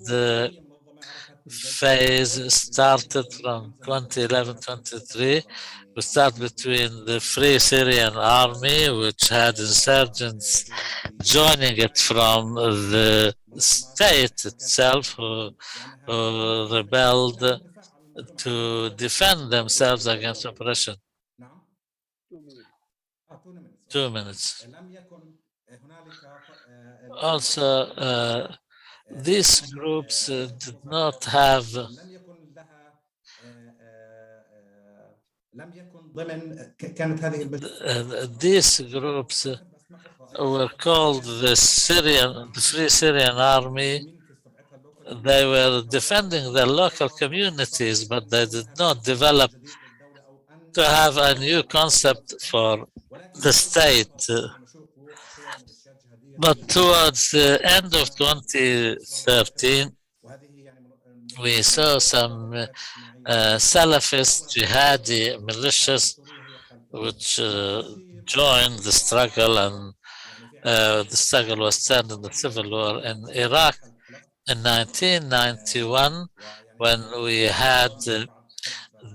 phase started from 2011-23. We start between the Free Syrian Army, which had insurgents joining it from the state itself who rebelled to defend themselves against oppression. 2 minutes. Also, these groups did not have these groups were called the Free Syrian Army. They were defending their local communities, but they did not develop to have a new concept for the state. But towards the end of 2013, we saw some Salafist jihadi militias which joined the struggle, and the struggle was turned into civil war in Iraq in 1991 when we had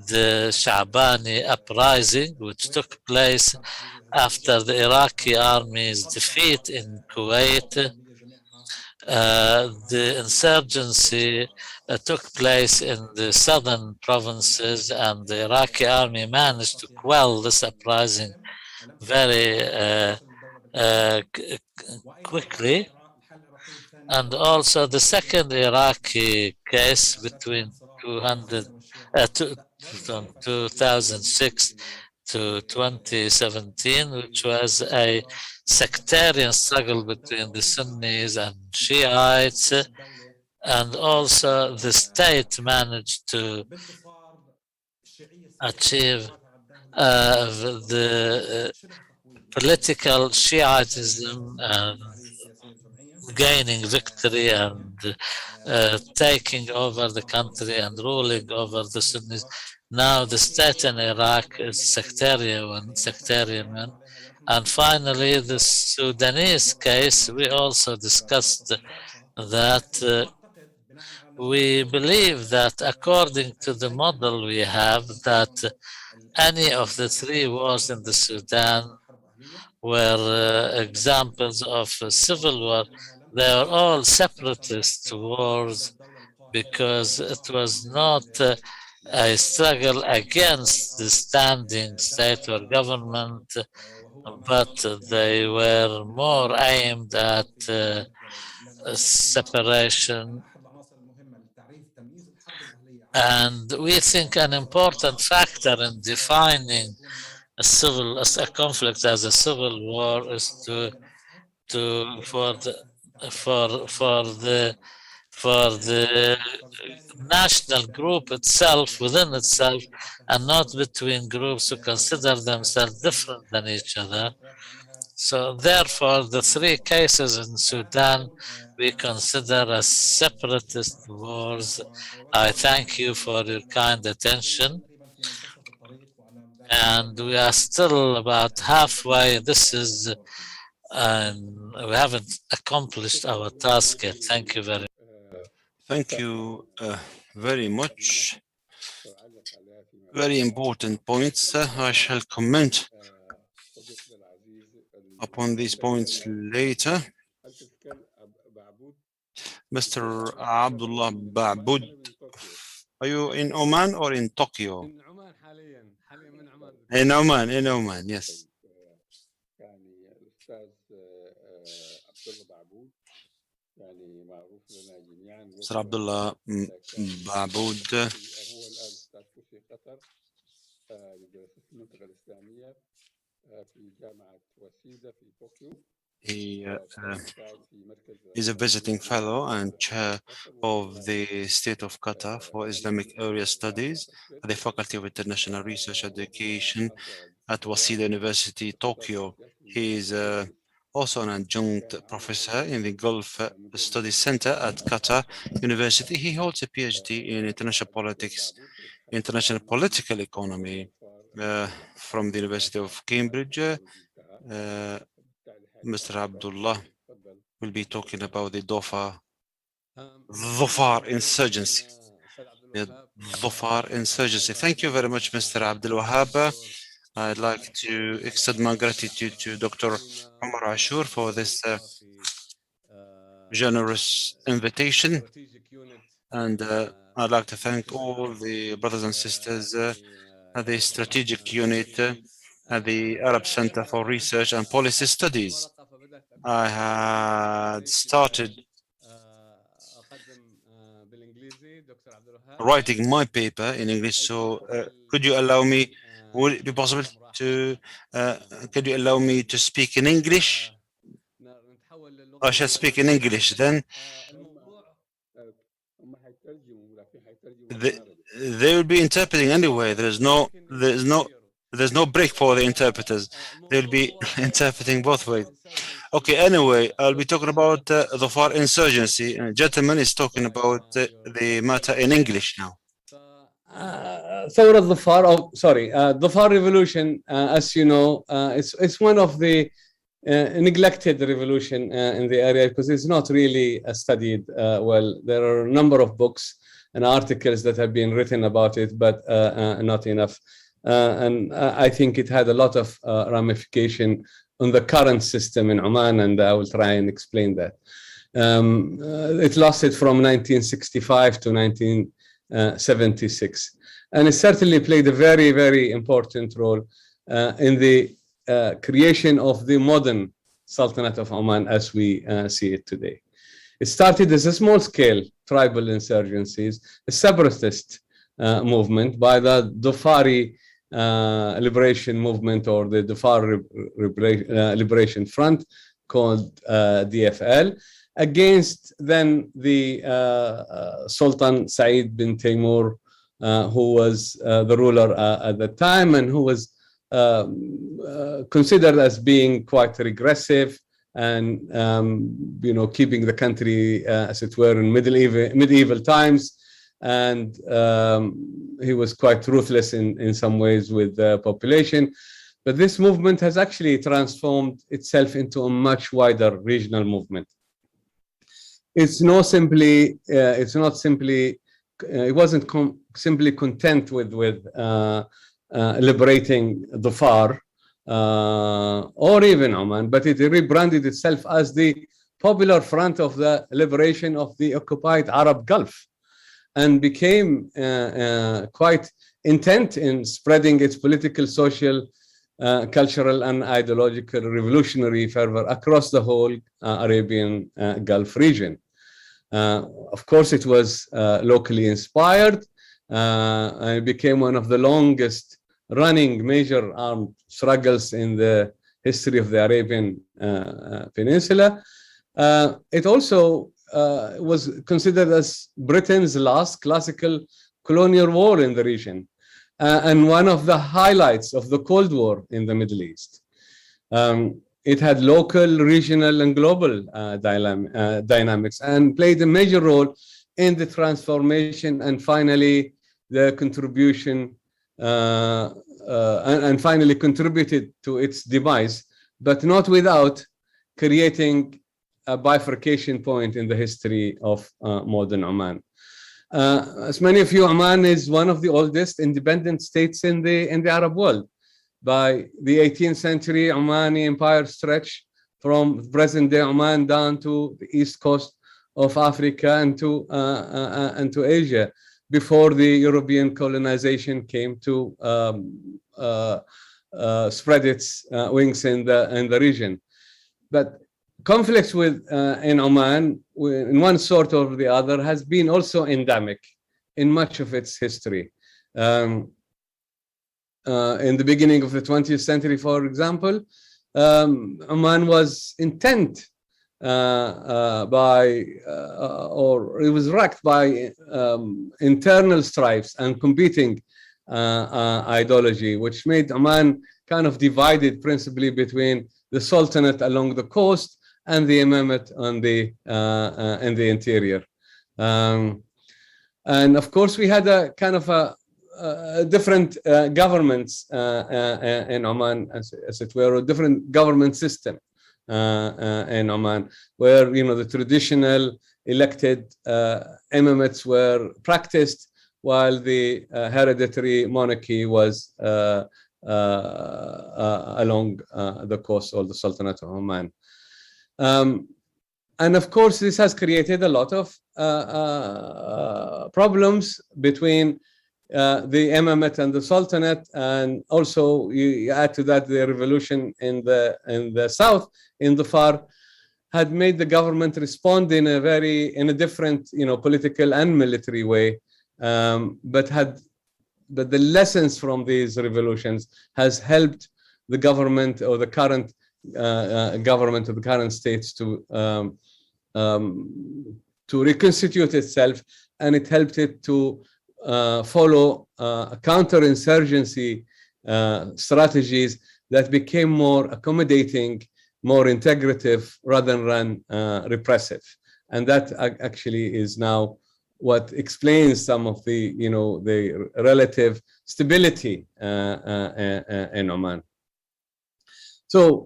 the Sha'bani uprising, which took place after the Iraqi army's defeat in Kuwait. The insurgency took place in the southern provinces, and the Iraqi army managed to quell this uprising very quickly. And also the second Iraqi case between 2006 to 2017, which was a sectarian struggle between the Sunnis and Shiites, and also the state managed to achieve the political Shiitism and gaining victory and taking over the country and ruling over the Sunnis. Now the state in Iraq is sectarian one. And finally, the Sudanese case, we also discussed that we believe that according to the model we have, that any of the three wars in the Sudan were examples of civil war. They are all separatist wars because it was not a struggle against the standing state or government, but they were more aimed at separation. And we think an important factor in defining a conflict as a civil war is for the national group itself, within itself, and not between groups who consider themselves different than each other. So therefore, the three cases in Sudan we consider as separatist wars. I thank you for your kind attention. And we are still about halfway. This is, we haven't accomplished our task yet. Thank you very much. Thank you very much. Very important points. I shall comment upon these points later. Mr. Abdullah Baaboud, are you in Oman or in Tokyo? In Oman, yes. Mr. Abdullah Baaboud. He is a visiting fellow and chair of the State of Qatar for Islamic Area Studies at the Faculty of International Research Education at Waseda University, Tokyo. He is also an adjunct professor in the Gulf Studies Center at Qatar University. He holds a PhD in international politics, international political economy from the University of Cambridge. Mr. Abdullah will be talking about the Dhofar insurgency. The Dhofar insurgency. Thank you very much, Mr. Abdelwahab. I'd like to extend my gratitude to Dr. Omar Ashur for this generous invitation. And I'd like to thank all the brothers and sisters at the strategic unit at the Arab Center for Research and Policy Studies. I had started writing my paper in English, so could you allow me, would it be possible to, could you allow me to speak in English? I shall speak in English then. They will be interpreting anyway. There's no break for the interpreters. They'll be interpreting both ways. Okay, anyway, I'll be talking about Dhofar insurgency. Gentleman is talking about the matter in English now. ثورة ظفار, Dhofar revolution, as you know, it's one of the neglected revolution in the area because it's not really studied well. There are a number of books and articles that have been written about it, but not enough. And I think it had a lot of ramification on the current system in Oman, and I will try and explain that. It lasted from 1965 to 1976, and it certainly played a very, very important role in the creation of the modern Sultanate of Oman as we see it today. It started as a small-scale tribal insurgencies, a separatist movement by the Dhofari liberation movement, or the Dhofar Liberation Front, called DFL, against then the Sultan Said bin Taimur, who was the ruler at the time, and who was considered as being quite regressive and keeping the country as it were in medieval times. And he was quite ruthless in some ways with the population. But this movement has actually transformed itself into a much wider regional movement. It wasn't simply content with liberating Dhofar or even Oman, but it rebranded itself as the Popular Front of the Liberation of the Occupied Arab Gulf, and became quite intent in spreading its political, social, cultural, and ideological revolutionary fervor across the whole Arabian Gulf region. Of course, it was locally inspired, and it became one of the longest running major armed struggles in the history of the Arabian Peninsula. It also was considered as Britain's last classical colonial war in the region, and one of the highlights of the Cold War in the Middle East. It had local, regional, and global dynamics, and played a major role in the transformation and finally the contribution, and finally contributed to its demise, but not without creating a bifurcation point in the history of modern Oman. As many of you, Oman is one of the oldest independent states in the Arab world. By the 18th century, Omani Empire stretched from present-day Oman down to the east coast of Africa and to Asia, before the European colonization came to spread its wings in the region. But conflicts in Oman, in one sort or the other, has been also endemic in much of its history. In the beginning of the 20th century, for example, Oman was intent or it was racked by internal strifes and competing ideology, which made Oman kind of divided principally between the Sultanate along the coast and the Imamate on in the interior. And of course, we had a kind of a different governments in Oman, as it were, a different government system in Oman, where the traditional elected imamates were practiced, while the hereditary monarchy was along the coast, or the Sultanate of Oman. And of course, this has created a lot of problems between the Imamate and the Sultanate, and also you add to that the revolution in the south, in Dhofar, had made the government respond in a different, political and military way, but the lessons from these revolutions has helped the government, or the current government of the current states to reconstitute itself, and it helped it to follow counterinsurgency strategies that became more accommodating, more integrative, rather than repressive. And that actually is now what explains some of the, the relative stability in Oman. So,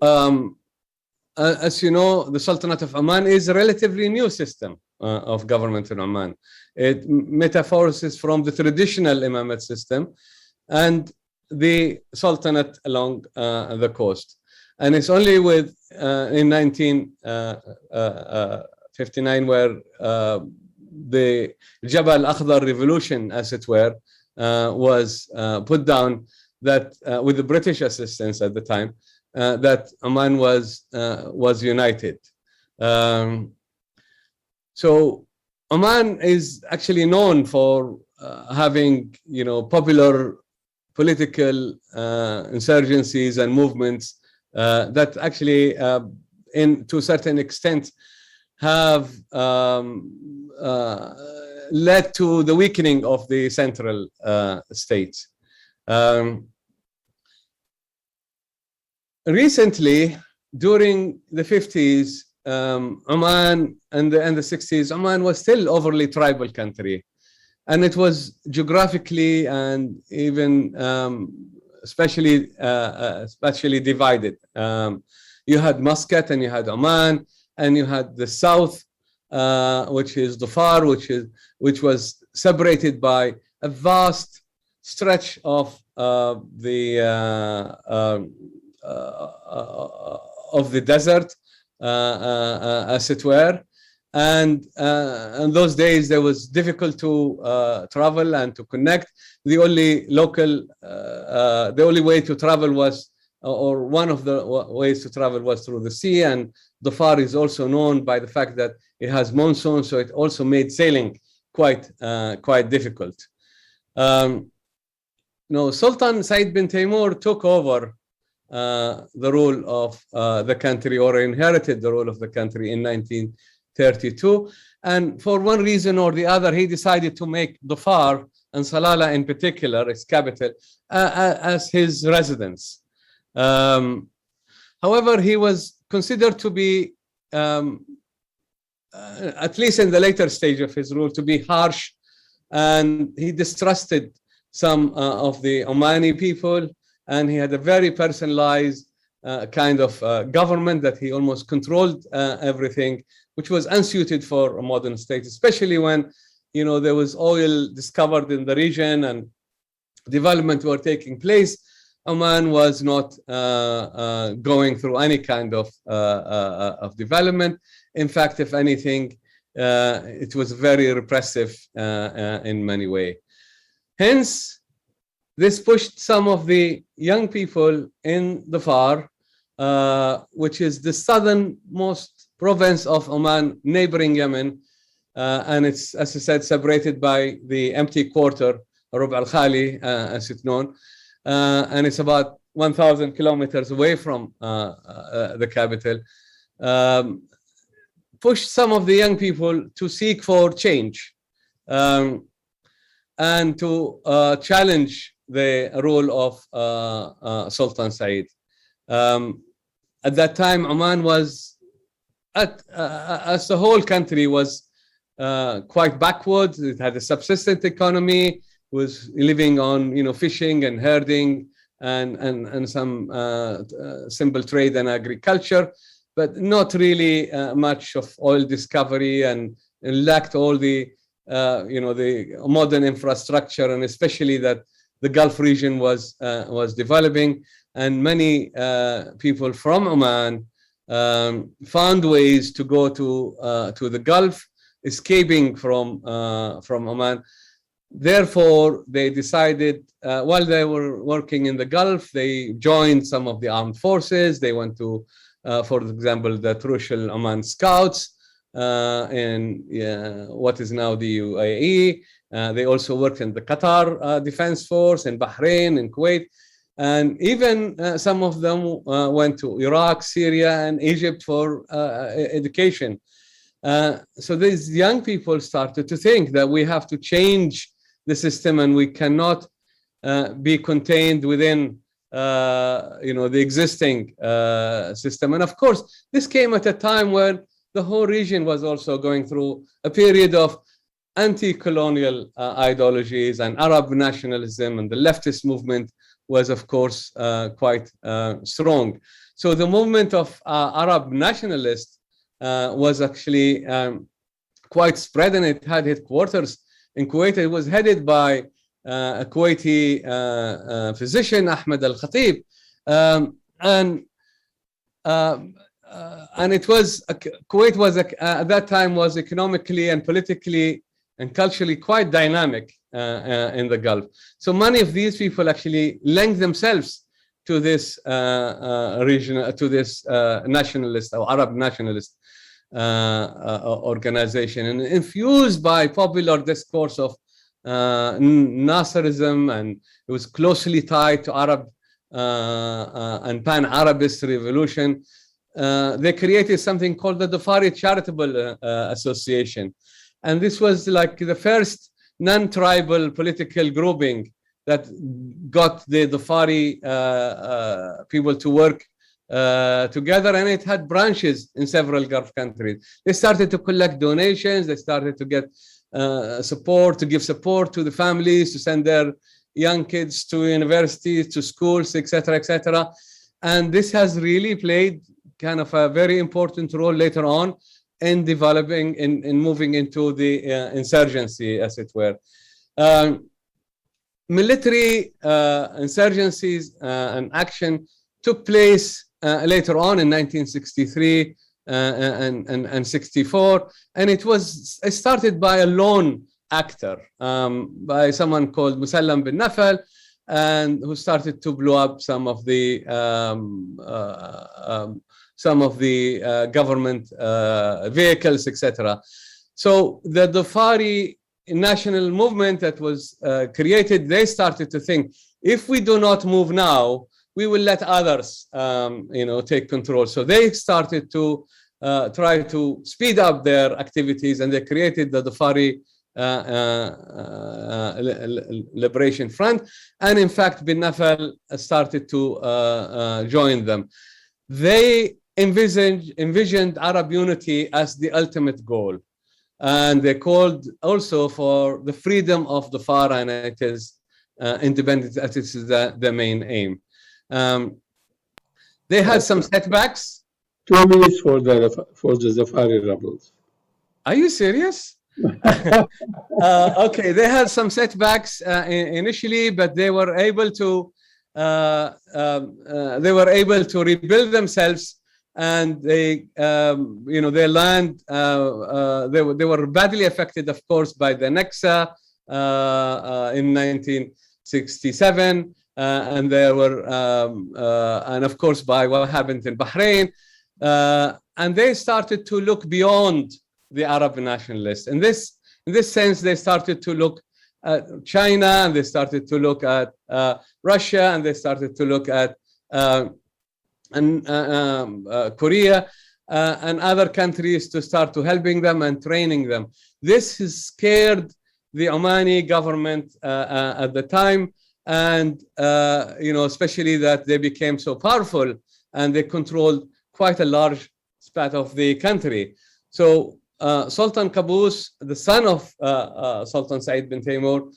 as you know, the Sultanate of Oman is a relatively new system of government in Oman. It metamorphoses from the traditional imamate system and the Sultanate along the coast. And it's only with in 1959 where the Jabal Akhdar revolution, as it were, was put down, that with the British assistance at the time, that Oman was united. So Oman is actually known for having, popular political insurgencies and movements that actually, to a certain extent, have led to the weakening of the central states. Recently, during the 50s, Oman and the 60s, Oman was still overly tribal country, and it was geographically and even especially divided. You had Muscat and you had Oman, and you had the south, which is Dhofar, which was separated by a vast stretch of the desert, as it were, and in those days there was difficult to travel and to connect. The only way to travel was, or one of the ways to travel was through the sea, and Dhofar is also known by the fact that it has monsoon, so it also made sailing quite difficult. Sultan Said bin Taimur took over the rule of the country, or inherited the rule of the country, in 1932, and for one reason or the other, he decided to make Dhofar, and Salalah in particular, its capital, as his residence. However, he was considered to be, at least in the later stage of his rule, to be harsh, and he distrusted some of the Omani people, and he had a very personalized kind of government that he almost controlled everything, which was unsuited for a modern state, especially when, there was oil discovered in the region and development were taking place. Oman was not going through any kind of development. In fact, if anything, it was very repressive in many ways. Hence, this pushed some of the young people in Dhofar, which is the southernmost province of Oman, neighboring Yemen, and it's, as I said, separated by the empty quarter, Rub al-Khali, as it's known, and it's about 1,000 kilometers away from the capital. Pushed some of the young people to seek for change and to challenge the rule of Sultan Said. At that time, Oman was, as the whole country, was quite backward. It had a subsistence economy, was living on fishing and herding and some simple trade and agriculture, but not really much of oil discovery, and lacked all the the modern infrastructure, and especially that the Gulf region was developing, and many people from Oman found ways to go to the Gulf, escaping from Oman. Therefore, they decided, while they were working in the Gulf, they joined some of the armed forces. They went to, for example, the Trucial Oman Scouts in what is now the UAE. They also worked in the Qatar Defense Force, in Bahrain, in Kuwait. And even some of them went to Iraq, Syria, and Egypt for education. So these young people started to think that we have to change the system, and we cannot be contained within the existing system. And of course, this came at a time when the whole region was also going through a period of anti-colonial ideologies and Arab nationalism, and the leftist movement was, of course, quite strong. So the movement of Arab nationalists was actually quite spread, and it had headquarters in Kuwait. It was headed by a Kuwaiti physician, Ahmed Al-Khatib, and it was Kuwait was at that time was economically and politically and culturally quite dynamic in the Gulf. So many of these people actually linked themselves to this region, to this nationalist or Arab nationalist organization, and infused by popular discourse of Nasserism, and it was closely tied to Arab and Pan-Arabist revolution. They created something called the Dhofar Charitable Association. And this was like the first non-tribal political grouping that got the Dhofari people to work together, and it had branches in several Gulf countries. They started to collect donations, they started to get support, to give support to the families, to send their young kids to universities, to schools, etc., etc. And this has really played kind of a very important role later on in developing, in moving into the insurgency, as it were. Military insurgencies and action took place later on in 1963 and 64, and it started by a lone actor, by someone called Musallam bin Nafal, and who started to blow up some of the government vehicles, etc. So the Dhofari national movement that was created, they started to think, if we do not move now, we will let others, take control. So they started to try to speed up their activities, and they created the Dhofari Liberation Front. And in fact, bin Nafal started to join them. They envisioned Arab unity as the ultimate goal. And they called also for the freedom of Dhofar, and it is independence, that is the main aim. They had some setbacks. 2 minutes for the Dhofari rebels. Are you serious? Okay, they had some setbacks initially, but they were able to rebuild themselves, and they, their land, they were badly affected, of course, by the Naksa in 1967, and they were, and of course, by what happened in Bahrain, and they started to look beyond the Arab nationalists. In this sense, they started to look at China, and they started to look at Russia, and they started to look at Korea and other countries to start to helping them and training them. This has scared the Omani government at the time, and especially that they became so powerful and they controlled quite a large part of the country. So Sultan Qaboos, the son of Sultan Said bin Taimur,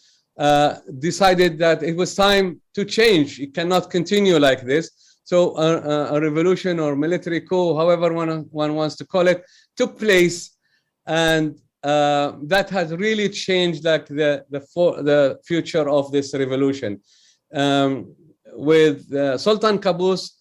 decided that it was time to change. It cannot continue like this. So a revolution or military coup, however one wants to call it, took place, and that has really changed like the future of this revolution. With Sultan Qaboos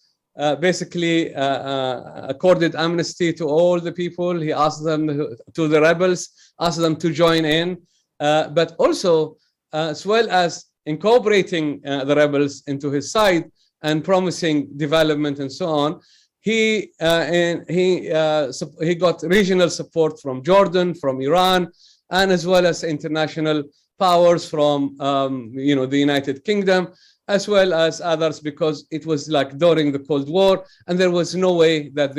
basically accorded amnesty to all the people. He asked them to the rebels, asked them to join in, but also as well as incorporating the rebels into his side and promising development and so on. He got regional support from Jordan, from Iran, and as well as international powers from the United Kingdom, as well as others, because it was like during the Cold War, and there was no way that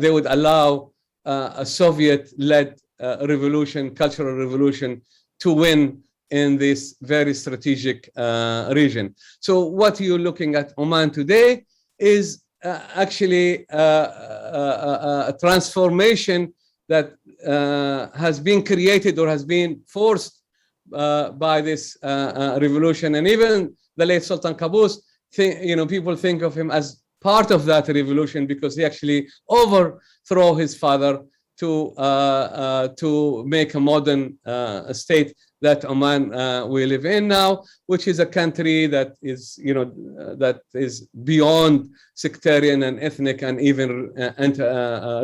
they would allow a Soviet-led revolution, cultural revolution, to win in this very strategic region. So what you're looking at Oman today is actually a transformation that has been created or has been forced by this revolution. And even the late Sultan Qaboos, people think of him as part of that revolution, because he actually overthrew his father to make a modern state that Oman we live in now, which is a country that is that is beyond sectarian and ethnic and even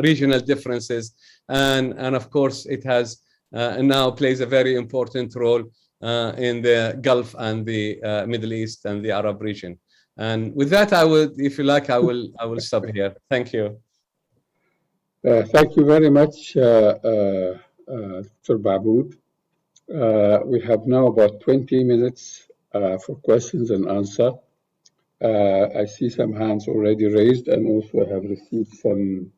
regional differences, and of course it has now plays a very important role in the Gulf and the Middle East and the Arab region. And with that, I would, if you like, I will stop here. Thank you. Thank you very much, Dr. Baaboud. We have now about 20 minutes for questions and answer. I see some hands already raised, and also I have received some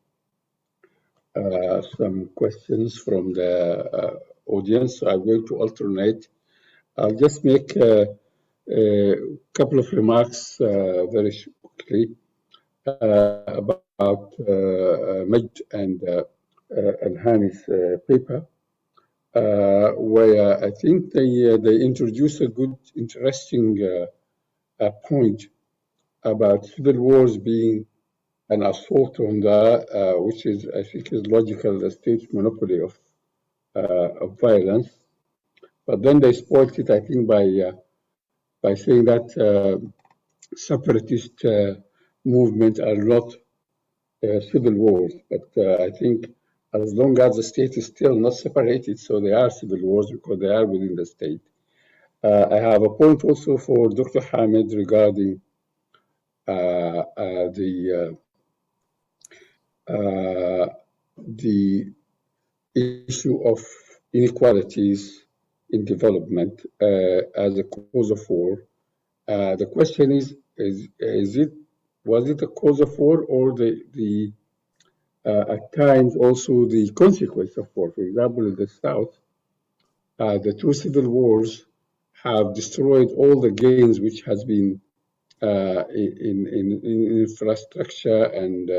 questions from the audience. I'm going to alternate. I'll just make a couple of remarks very quickly about Majd and Hani's paper, where I think they introduce a good, interesting point about civil wars being an assault on the, which is, I think, is logical, the state's monopoly of violence. But then they spoiled it, I think, by saying that separatist movements are not civil wars. But I think as long as the state is still not separated, so they are civil wars because they are within the state. I have a point also for Dr. Hamid regarding the issue of inequalities in development as a cause of war. The question is was it a cause of war, or at times also the consequence of war? For example, in the South, the two civil wars have destroyed all the gains which has been in infrastructure and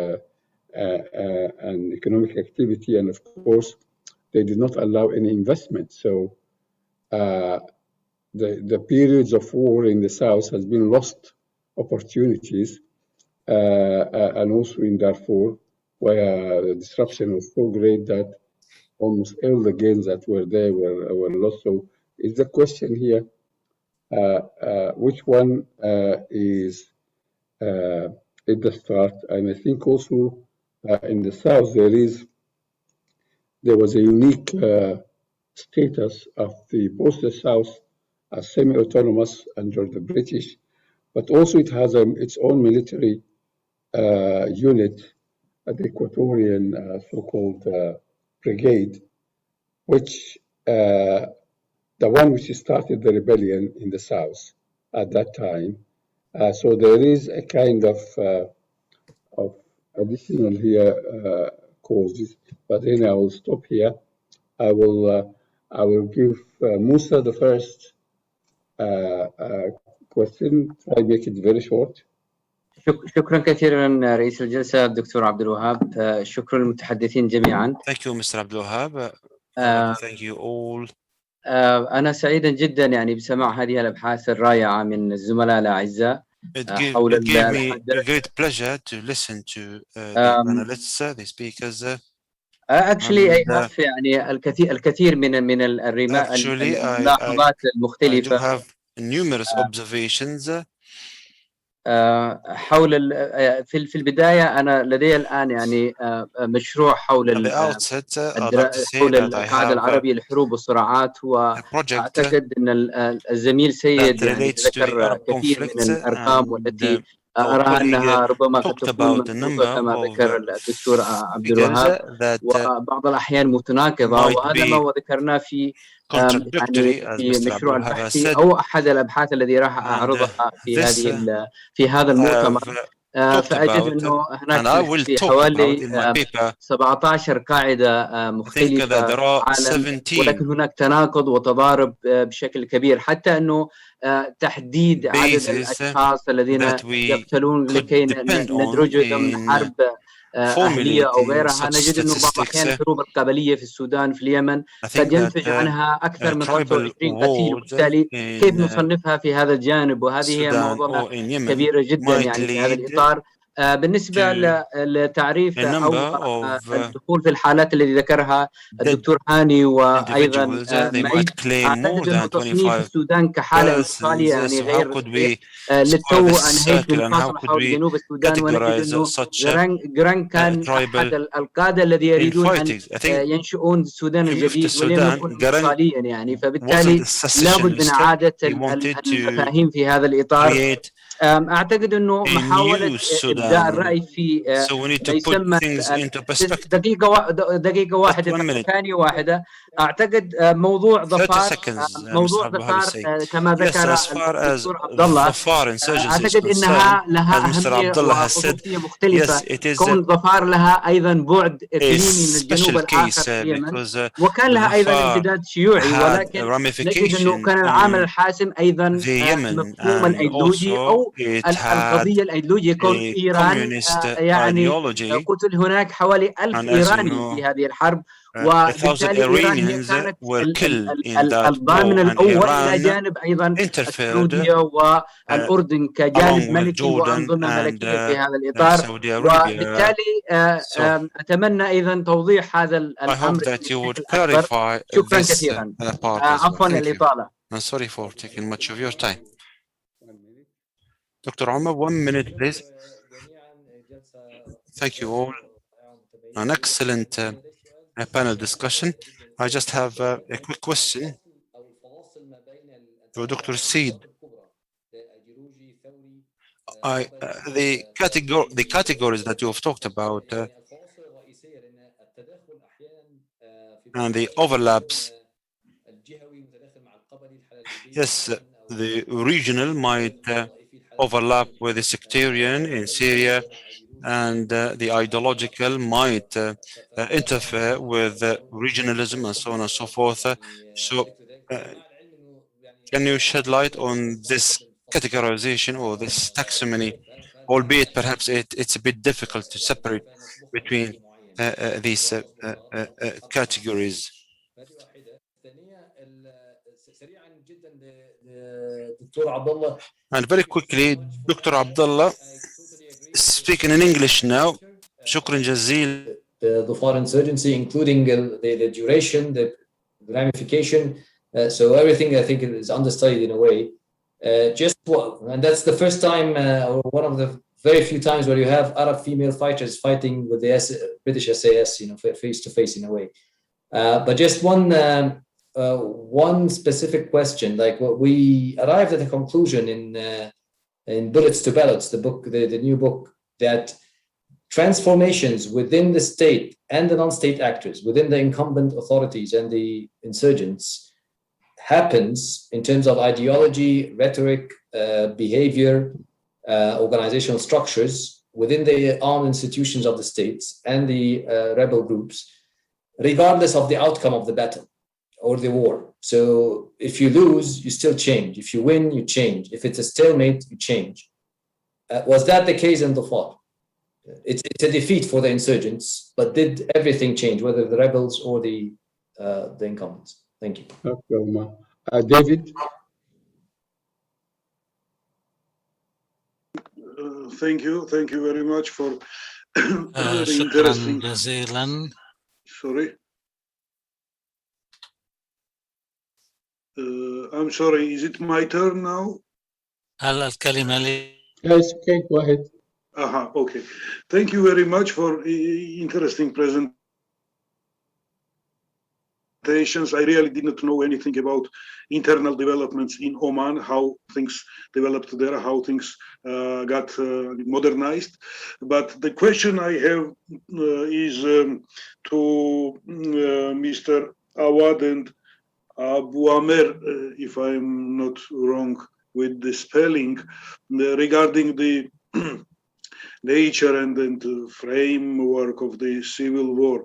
economic activity, and of course, they did not allow any investment. So the periods of war in the South has been lost opportunities, and also in Darfur, where the disruption was so great that almost all the gains that were there were lost. So is the question here, which one is at the start? And I think also in the South there was a unique status of both the South as semi-autonomous under the British, but also it has its own military unit, the Equatorian so-called brigade, which the one which started the rebellion in the South at that time. So there is a kind of additional here causes. But then I will stop here. I will give Musa the first question. Try make it very short. شكرا كثيرا رئيس الجلسة دكتور عبد الوهاب. شكرا للمتحدثين جميعا. Thank you, Mr. Abdelwahab. Thank you all. أنا سعيدا جدا يعني بسماع هذه الأبحاث الرائعة من الزملاء الأعزاء. It gave me a great pleasure to listen to the panelists, the speakers. Actually, I have يعني الكثير من الملاحظات المختلفة. I do have numerous observations. حول في البداية أنا لدي الآن يعني مشروع حول حول القاعدة العربية للحروب والصراعات، وأعتقد أن الزميل سيد يعني ذكر كثير من الأرقام والتي أرى أنها ربما قد تكون مغلوطة كما ذكر الدكتور عبد الوهاب، وبعض الأحيان متناقضة، وهذا ما ذكرناه في يعني في مشروع البحثي أو أحد الأبحاث الذي راح أعرضها في هذا المؤتمر. فأجد أنه هناك في حوالي 17 قاعدة مختلفة في العالم، ولكن هناك تناقض وتضارب بشكل كبير، حتى أنه تحديد عدد الأشخاص الذين يقتلون لكي ندرج ضمن حرب أهلية أو غيرها. نجد أنه بعض الأحيان الحروب القبلية في السودان في اليمن قد ينتج عنها أكثر من 25 قتيل، وبالتالي كيف نصنفها في هذا الجانب؟ وهذه هي معضلة كبيرة جدا يعني في هذا الإطار. بالنسبة لتعريف أو الدخول في الحالات التي ذكرها الدكتور هاني وأيضا مايد، أعتقد أن تصنيف السودان كحالة انفصالية يعني غير للتو أنهيت بالمفاصلة حول جنوب السودان، ونجد أنه جران كان أحد القادة الذي يريدون أن ينشئون السودان الجديد ولم يكن انفصاليا يعني، فبالتالي لابد من إعادة المفاهيم في هذا الإطار. أعتقد أنه محاولة إبداء الرأي في ما يسمى دقيقة واحدة ثانية واحدة. أعتقد موضوع ظفار كما ذكر الدكتور عبد الله، أعتقد أنها لها أهمية وخصوصية مختلفة. كون ظفار لها أيضا بعد إقليمي من الجنوب الآخر في اليمن، وكان لها أيضا امتداد شيوعي، ولكن نجد أنه كان العامل الحاسم أيضا المفهوم الأيديولوجي أو القضية الأيديولوجية. كون إيران يعني قتل هناك حوالي 1000 إيراني في هذه الحرب، وبالتالي إيران هي كانت الضامن الأول إلى جانب أيضا السعودية والأردن كجانب ملكي وأنظمة ملكية في هذا الإطار. وبالتالي أتمنى أيضا توضيح هذا الأمر بشكل أكبر. شكرا كثيرا. عفوا الإطالة. sorry for taking much of your time. Dr. Omar, 1 minute, please. Thank you all. An excellent panel discussion. I just have a quick question to Dr. Seed. The categories that you have talked about and the overlaps. Yes, the regional might overlap with the sectarian in Syria, and the ideological might interfere with regionalism and so on and so forth. Can you shed light on this categorization or this taxonomy, albeit perhaps it's a bit difficult to separate between these categories? And very quickly, Dr. Abdullah, speaking in English now. Shukran jazeel. The Dhofar insurgency, including the duration, the ramification. So everything I think is understudied in a way. And that's the first time, or one of the very few times where you have Arab female fighters fighting with the British SAS, face to face in a way. But just one specific question, like what we arrived at a conclusion in Bullets to Ballots, the book, the new book, that transformations within the state and the non-state actors, within the incumbent authorities and the insurgents, happens in terms of ideology, rhetoric, behavior, organizational structures within the armed institutions of the states and the rebel groups, regardless of the outcome of the battle or the war. So if you lose, you still change. If you win, you change. If it's a stalemate, you change. Was that the case in Dhofar? It's a defeat for the insurgents, but did everything change, whether the rebels or the incumbents? Thank you. Okay, David? Thank you very much for شكرا جزيلا. Sorry. I'm sorry, is it my turn now? هل الكلمة لي؟ Yes, okay, go ahead. Okay. Thank you very much for interesting presentations. I really did not know anything about internal developments in Oman, how things developed there, how things got modernized. But the question I have is to Mr. Awad and Abuamer, if I'm not wrong with the spelling, regarding the nature and the framework of the civil war.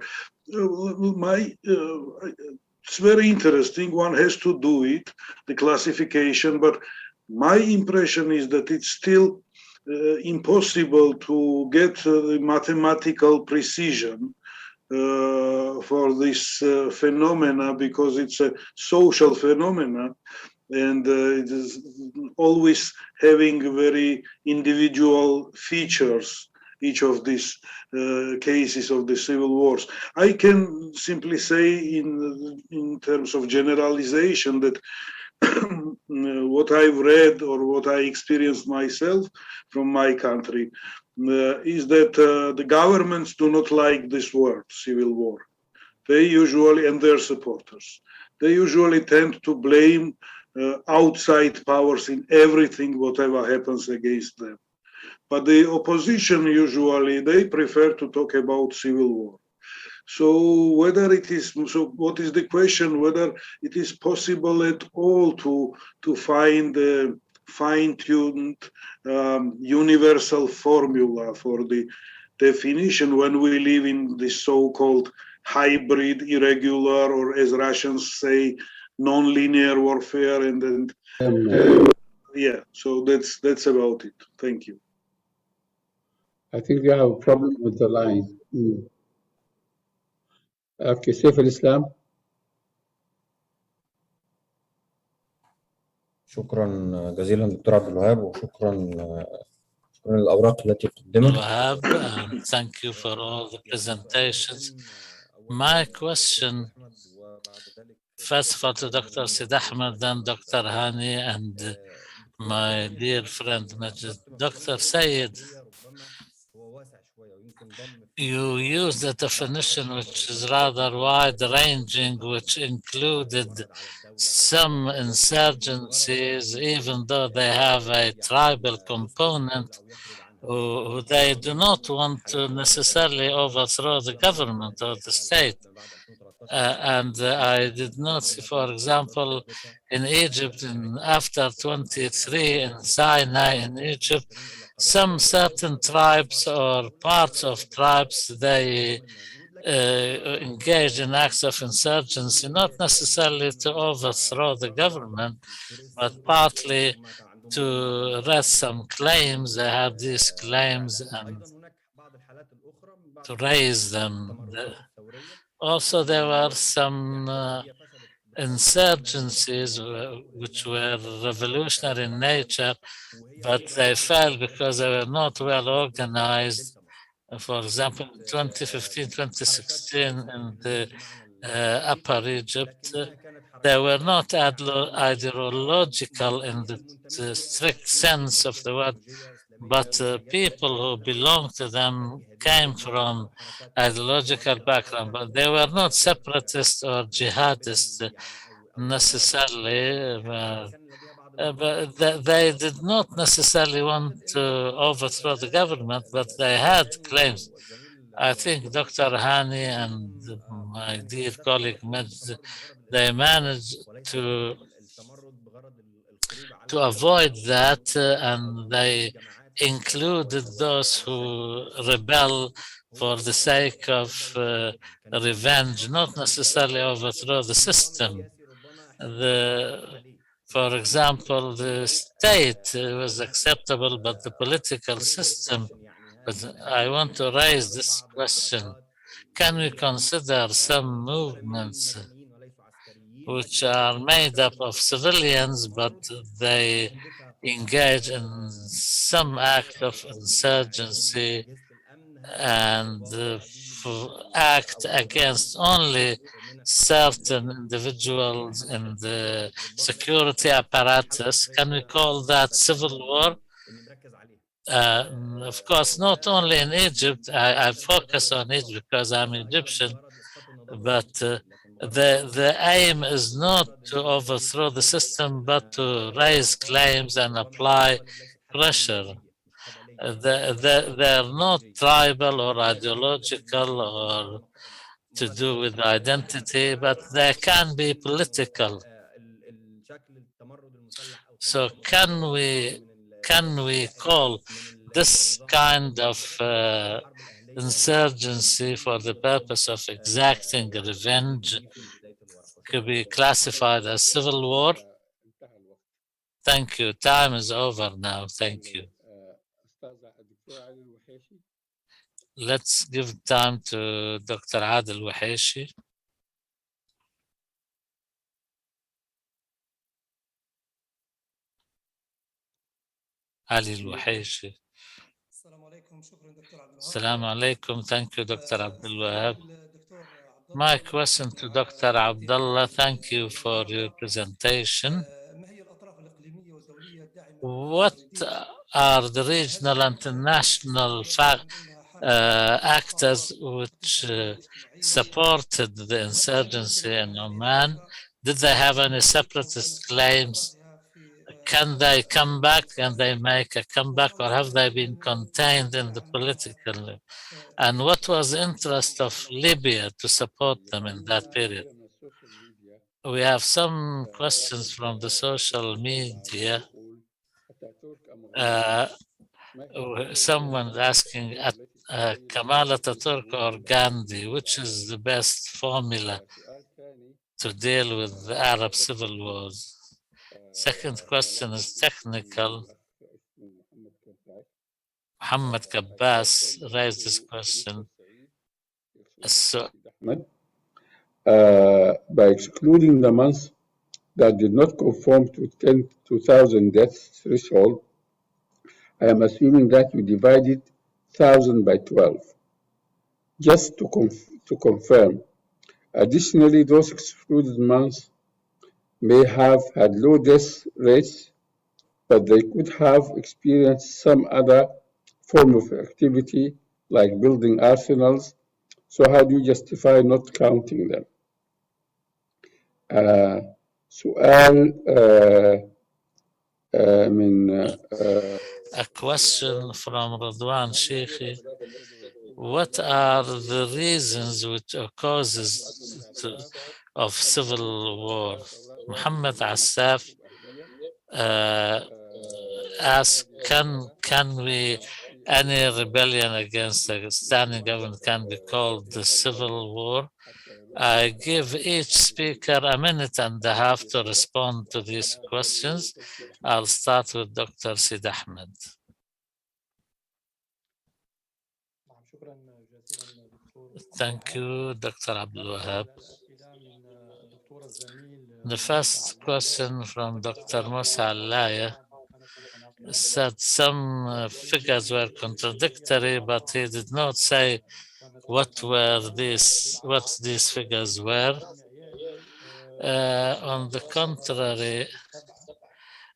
It's very interesting. One has to do it, the classification, but my impression is that it's still impossible to get the mathematical precision for this phenomena, because it's a social phenomena, and it is always having very individual features, each of these cases of the civil wars. I can simply say in terms of generalization that what I've read or what I experienced myself from my country is that the governments do not like this word, civil war. They usually, and their supporters, they usually tend to blame outside powers in everything, whatever happens against them. But the opposition usually, they prefer to talk about civil war. So whether it is, so what is the question, whether it is possible at all to find a fine-tuned universal formula for the definition when we live in this so-called hybrid, irregular, or as Russians say, non-linear warfare, and yeah, so that's about it. Thank you. I think you have a problem with the line. Okay, Saif al-Islam. شكرا جزيلا دكتور عبد الوهاب، وشكرا للأوراق التي قدمت. Thank you for all the presentations. My question, first of all, to Dr. Sidahmed, then Dr. Hani, and my dear friend Majd. Dr. Sayed, you use the definition which is rather wide-ranging, which included some insurgencies, even though they have a tribal component, who they do not want to necessarily overthrow the government or the state. And I did not see, for example, in Egypt, after 23 in Sinai in Egypt, some certain tribes or parts of tribes, they engaged in acts of insurgency, not necessarily to overthrow the government, but partly to rest some claims. They have these claims and to raise them. Also, there were some insurgencies which were revolutionary in nature, but they failed because they were not well organized. For example, in 2015, 2016, in the Upper Egypt, they were not ideological in the strict sense of the word, but people who belonged to them came from ideological background, but they were not separatists or jihadists necessarily. But they did not necessarily want to overthrow the government, but they had claims. I think Dr. Hani and my dear colleague Majd, they managed to avoid that, and they included those who rebel for the sake of revenge, not necessarily overthrow the system. For example, the state was acceptable, but the political system. But I want to raise this question. Can we consider some movements which are made up of civilians, but they engage in some act of insurgency and act against only certain individuals in the security apparatus? Can we call that civil war? of course, not only in Egypt, I focus on Egypt because I'm Egyptian, but the aim is not to overthrow the system, but to raise claims and apply pressure. They're not tribal or ideological or to do with identity, but they can be political. So can we call this kind of insurgency for the purpose of exacting revenge could be classified as civil war? Thank you. Time is over now. Thank you. Let's give time to Dr. Adel Waheshi. Ali Al-Waheshi. Assalamu alaikum. Thank you, Dr. Abdelwahab. My question to Dr. Abdullah, thank you for your presentation. What are the regional and international actors which supported the insurgency in Oman? Did they have any separatist claims? Can they come back? Can they make a comeback, or have they been contained in the political? And what was the interest of Libya to support them in that period? We have some questions from the social media. Someone's asking Kemal Ataturk or Gandhi, which is the best formula to deal with the Arab civil wars? Second question is technical. Muhammad Kabbas raised this question. So, by excluding the months that did not conform to 10,000 deaths threshold, I am assuming that we divided 1,000 by 12. Just to confirm, additionally, those excluded months may have had low death rates, but they could have experienced some other form of activity like building arsenals. So how do you justify not counting them? a question from Radwan Sheikhi. What are the reasons which are causes of civil war? Muhammad Assaf asked, can we, any rebellion against the standing government can be called the civil war? I give each speaker a minute and a half to respond to these questions. I'll start with Dr. Sidahmed. Thank you, Dr. Abdelwahab. The first question from Dr. Musa Alaya said some figures were contradictory, but he did not say what these figures were. On the contrary,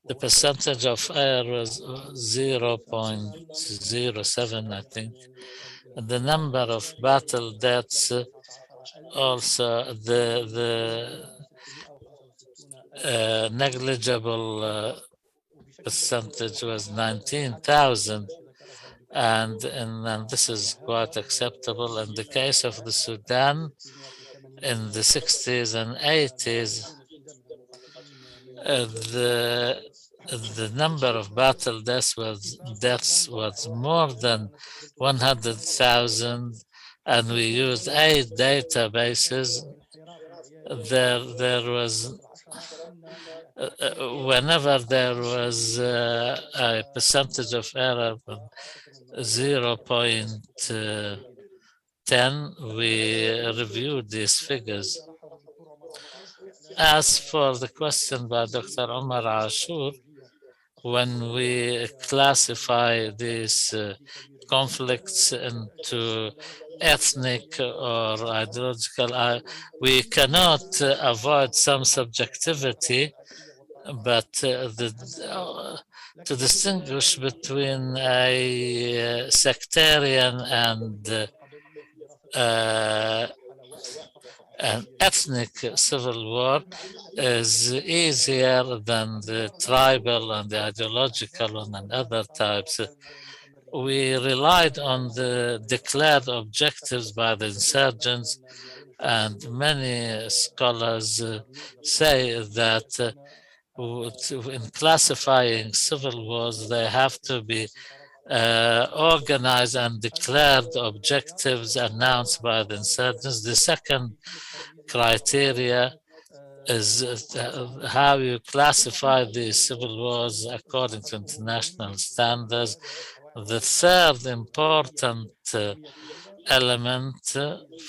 the percentage of error was 0.07, I think. And the number of battle deaths, also the negligible percentage was 19,000. And this is quite acceptable. In the case of the Sudan, in the 60s and 80s, the number of battle deaths was more than 100,000, and we used 8 databases. There was whenever there was a percentage of error of 0.10, we reviewed these figures. As for the question by Dr. Omar Ashur, when we classify these conflicts into ethnic or ideological, we cannot to distinguish between a sectarian and an ethnic civil war is easier than the tribal and the ideological one and other types. We relied on the declared objectives by the insurgents, and many scholars say that in classifying civil wars, they have to be organized and declared objectives announced by the insurgents. The second criteria is how you classify the civil wars according to international standards. The third important element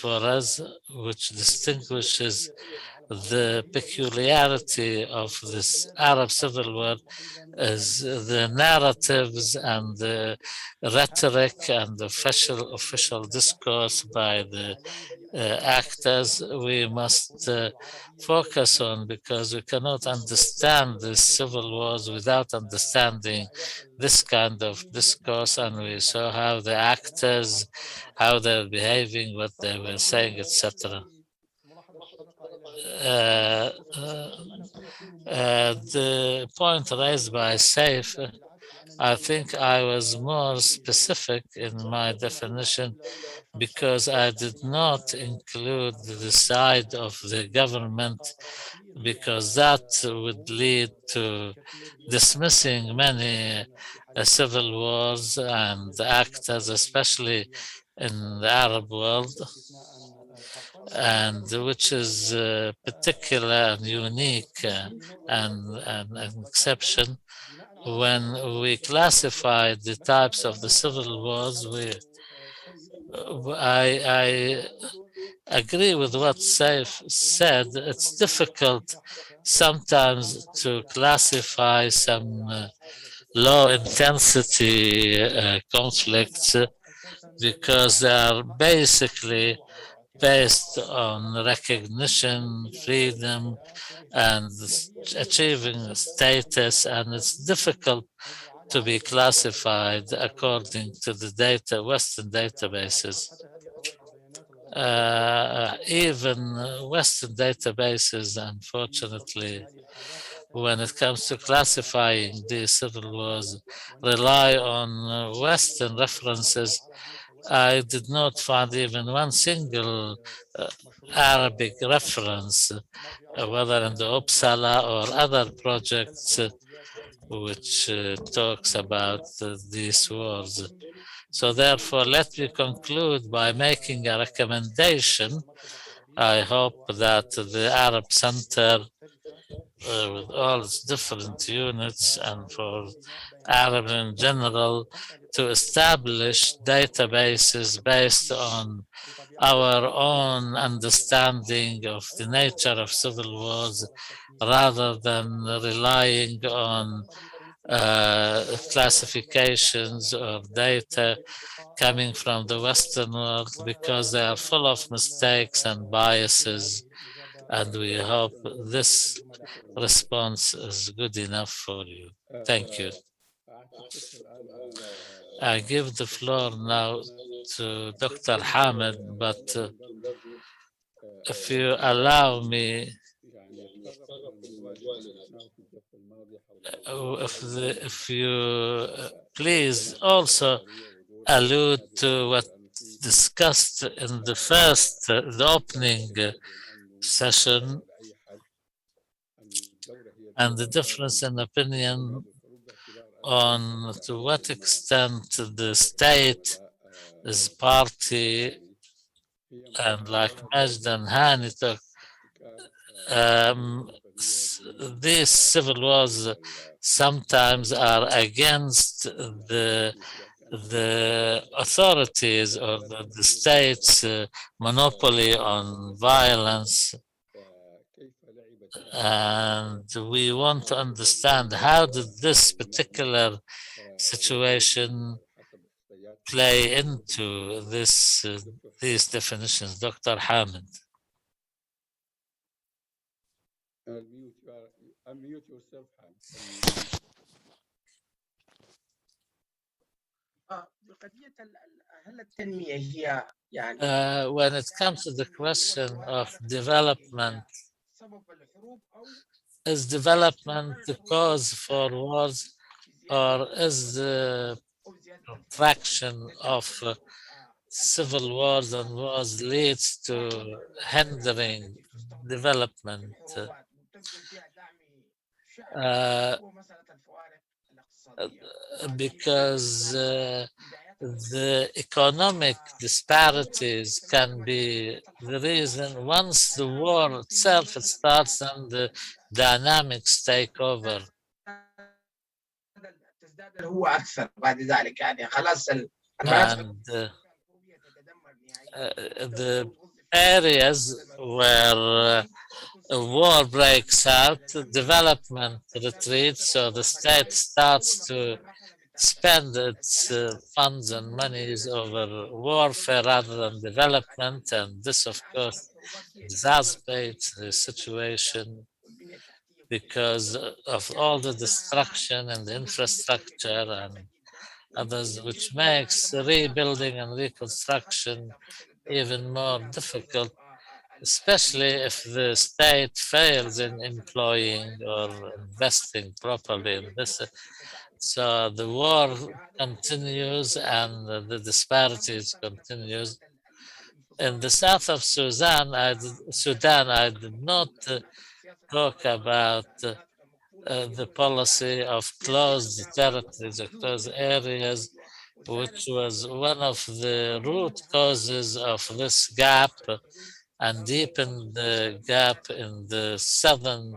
for us, which distinguishes the peculiarity of this Arab civil war, is the narratives and the rhetoric and official discourse by the actors we must focus on, because we cannot understand the civil wars without understanding this kind of discourse, and we saw how the actors, how they're behaving, what they were saying, etc. The point raised by Saif, I think I was more specific in my definition because I did not include the side of the government, because that would lead to dismissing many civil wars and actors, especially in the Arab world, and which is particular and unique and an exception. When we classified the types of the civil wars, I agree with what Saif said. It's difficult sometimes to classify some low intensity conflicts because they are basically based on recognition, freedom, and achieving status, and it's difficult to be classified according to the Western databases. Even Western databases, unfortunately, when it comes to classifying these civil wars, rely on Western references. I did not find even one single Arabic reference, whether in the Uppsala or other projects, which talks about these wars. So therefore, let me conclude by making a recommendation. I hope that the Arab Center, with all its different units, and for Arab in general, to establish databases based on our own understanding of the nature of civil wars, rather than relying on classifications or data coming from the Western world, because they are full of mistakes and biases. And we hope this response is good enough for you. Thank you. I give the floor now to Dr. Hamid, but if you allow me, if you please also allude to what discussed in the first, the opening session, and the difference in opinion on to what extent the state is party, and like Majd and Hani talk, these civil wars sometimes are against the authorities or the state's monopoly on violence. And we want to understand, how did this particular situation play into this these definitions? Dr. Hamid. Unmute yourself, Hamid. when it comes to the question of development, is development the cause for wars, or is the protraction of civil wars and wars leads to hindering development? Because the economic disparities can be the reason. Once the war itself starts and the dynamics take over. And the areas where a war breaks out, development retreats, so the state starts to spend its funds and monies over warfare rather than development, and this of course exacerbates the situation because of all the destruction and the infrastructure and others, which makes rebuilding and reconstruction even more difficult, especially if the state fails in employing or investing properly in this. So the war continues and the disparities continues. In the south of Sudan, I did not talk about the policy of closed territories, or closed areas, which was one of the root causes of this gap and deepened the gap in the southern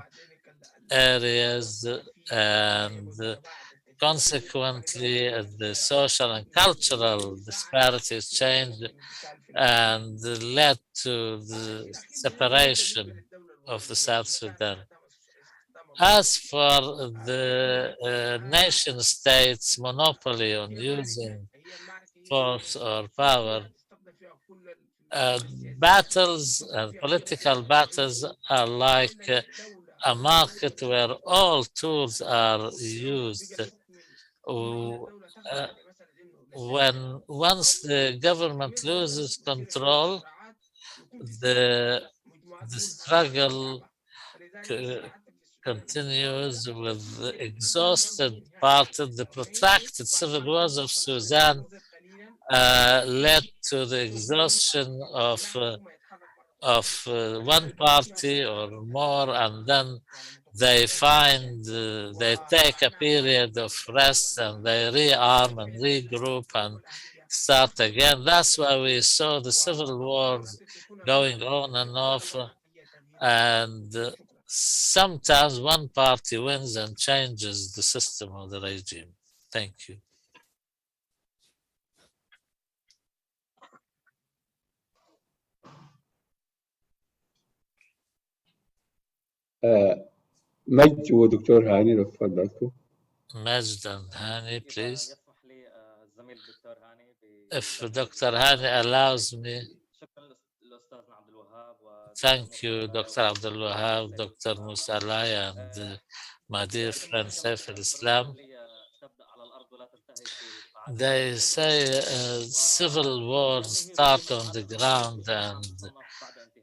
areas, and consequently the social and cultural disparities changed and led to the separation of the South Sudan. As for the nation state's monopoly on using force or power, battles and political battles are like a market where all tools are used. Once the government loses control, the struggle continues with the exhausted party. The protracted civil wars of Sudan led to the exhaustion of one party or more, and then they find they take a period of rest and they rearm and regroup and start again. That's why we saw the civil wars going on and off, and sometimes one party wins and changes the system of the regime. Thank you. مجد ودكتور هاني لو تفضلتوا. Majd and Hani, please. If Dr. Hani allows me. Thank you, Dr. Abdelwahab, Dr. Musa Ali, and my dear friend Saif al-Islam. They say civil wars start on the ground and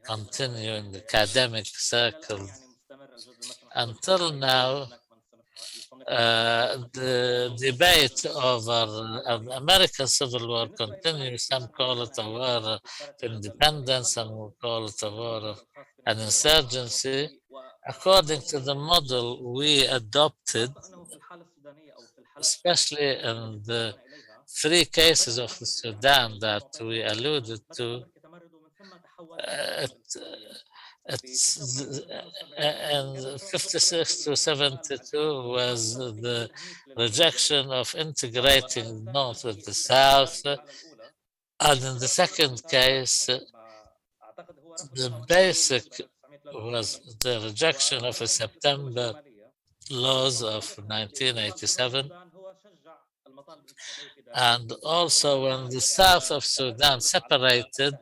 continue in the academic circle. Until now, the debate over American Civil War continues. Some call it a war of independence, some will call it a war of an insurgency. According to the model we adopted, especially in the three cases of the Sudan that we alluded to, and 56 to 72 was the rejection of integrating North with the South. And in the second case, the basic was the rejection of the September laws of 1987. And also when the south of Sudan separated,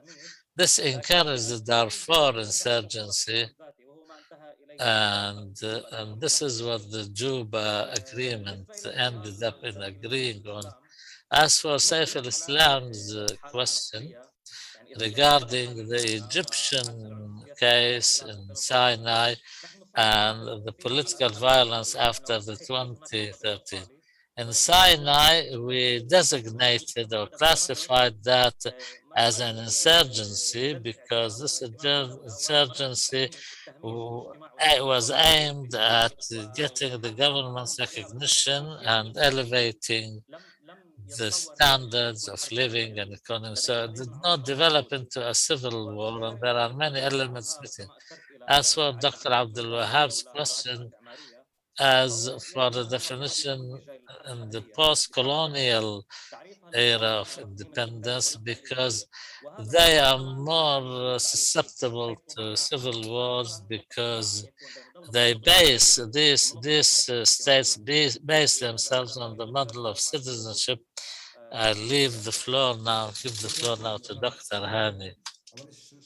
this encouraged the Darfur insurgency, and this is what the Juba agreement ended up in agreeing on. As for Saif al-Islam's question regarding the Egyptian case in Sinai and the political violence after the 2013. In Sinai, we designated or classified that as an insurgency because this insurgency was aimed at getting the government's recognition and elevating the standards of living and economy. So it did not develop into a civil war, and there are many elements missing. As for Dr. Abdelwahab's question, as for the definition in the post-colonial era of independence, because they are more susceptible to civil wars because they base these states base themselves on the model of citizenship. I leave the floor now, give the floor now to Dr. Hani.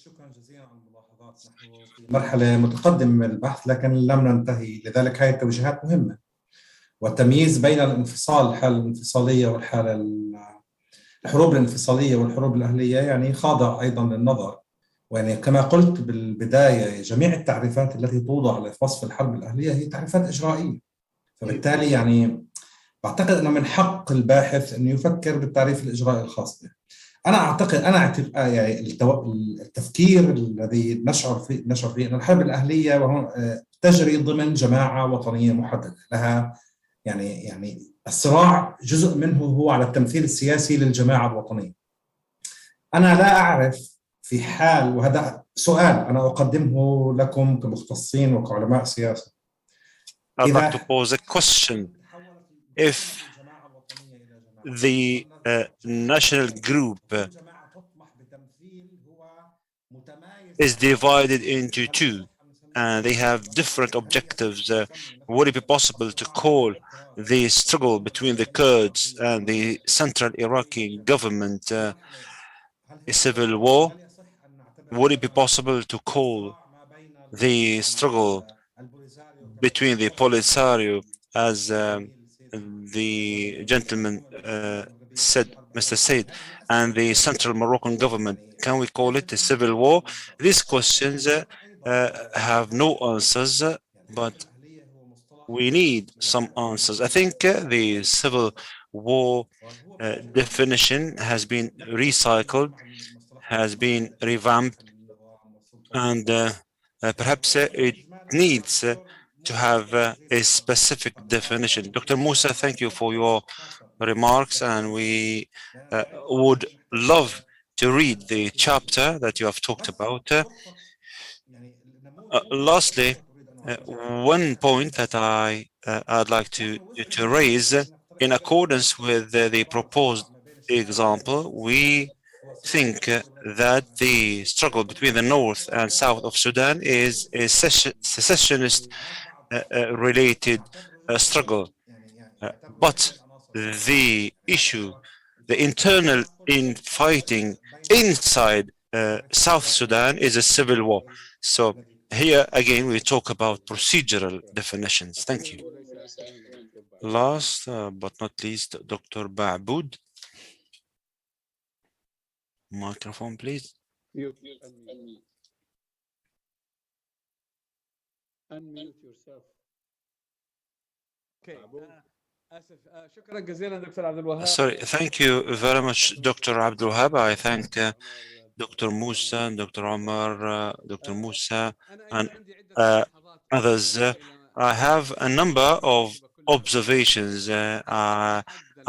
شكرا جزيلا على الملاحظات. نحن في مرحلة متقدمة من البحث لكن لم ننتهي، لذلك هذه التوجيهات مهمة، والتمييز بين الانفصال، الحالة الانفصالية والحالة الحروب الانفصالية والحروب الأهلية يعني خاضع أيضا للنظر. ويعني كما قلت بالبداية جميع التعريفات التي توضع لوصف الحرب الأهلية هي تعريفات إجرائية، فبالتالي يعني بعتقد أنه من حق الباحث أن يفكر بالتعريف الإجرائي الخاص به. أنا أعتقد يعني التفكير الذي نشعر فيه أن الحرب الأهلية تجري ضمن جماعة وطنية محددة لها يعني الصراع جزء منه هو على التمثيل السياسي للجماعة الوطنية. أنا لا أعرف في حال، وهذا سؤال أنا أقدمه لكم كمختصين وكعلماء سياسة. I'd like to pose a question. If the national group is divided into two and they have different objectives, would it be possible to call the struggle between the Kurds and the central Iraqi government a civil war? Would it be possible to call the struggle between the Polisario, as the gentleman said, Mr. Said, and the central Moroccan government, can we call it a civil war? These questions have no answers, but we need some answers. I think the civil war definition has been recycled, has been revamped, and perhaps it needs to have a specific definition. Dr. Musa, thank you for your remarks, and we would love to read the chapter that you have talked about. Lastly, one point that I'd like to raise, in accordance with the proposed example, we think that the struggle between the north and south of Sudan is a secessionist related struggle, but the issue, the internal infighting inside South Sudan is a civil war. So here again we talk about procedural definitions. Thank you. Last but not least, Dr. Baaboud. Microphone, please. Unmute yourself. Okay. Sorry, thank you very much, Dr. Abdelwahab. I thank Dr. Musa, Dr. Omar, Dr. Musa, and others. I have a number of observations I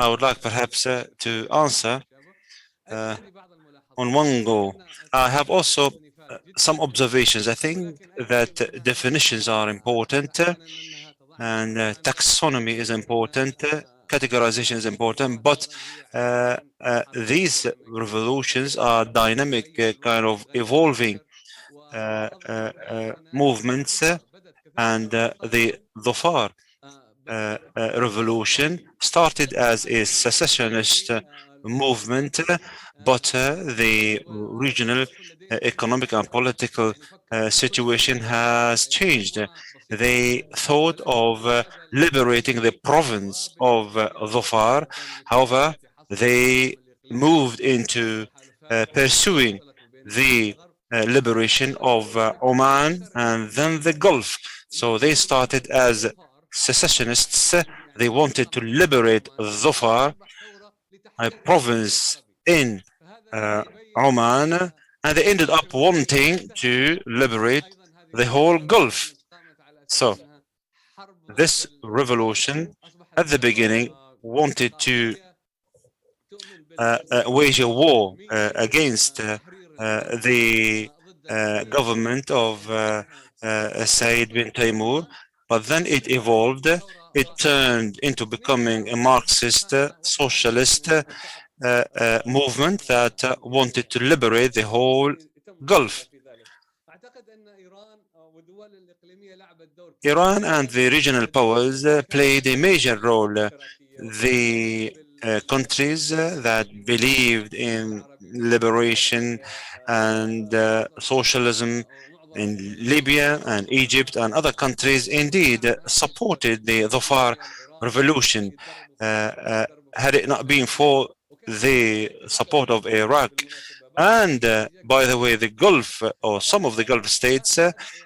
would like perhaps to answer on one go. I have also some observations. I think that definitions are important, and taxonomy is important, categorization is important, but these revolutions are dynamic, kind of evolving movements, and the Dhofar revolution started as a secessionist movement, but the regional economic and political situation has changed. They thought of liberating the province of Dhofar. However, they moved into pursuing the liberation of Oman and then the Gulf. So they started as secessionists. They wanted to liberate Dhofar, a province in Oman, and they ended up wanting to liberate the whole Gulf. So this revolution at the beginning wanted to wage a war against the government of Said bin Taimur, but then it evolved. It turned into becoming a Marxist, socialist movement that wanted to liberate the whole Gulf. Iran and the regional powers played a major role. The countries that believed in liberation and socialism in Libya and Egypt and other countries indeed supported the Dhofar revolution. Had it not been for the support of Iraq and, by the way, the Gulf or some of the Gulf states,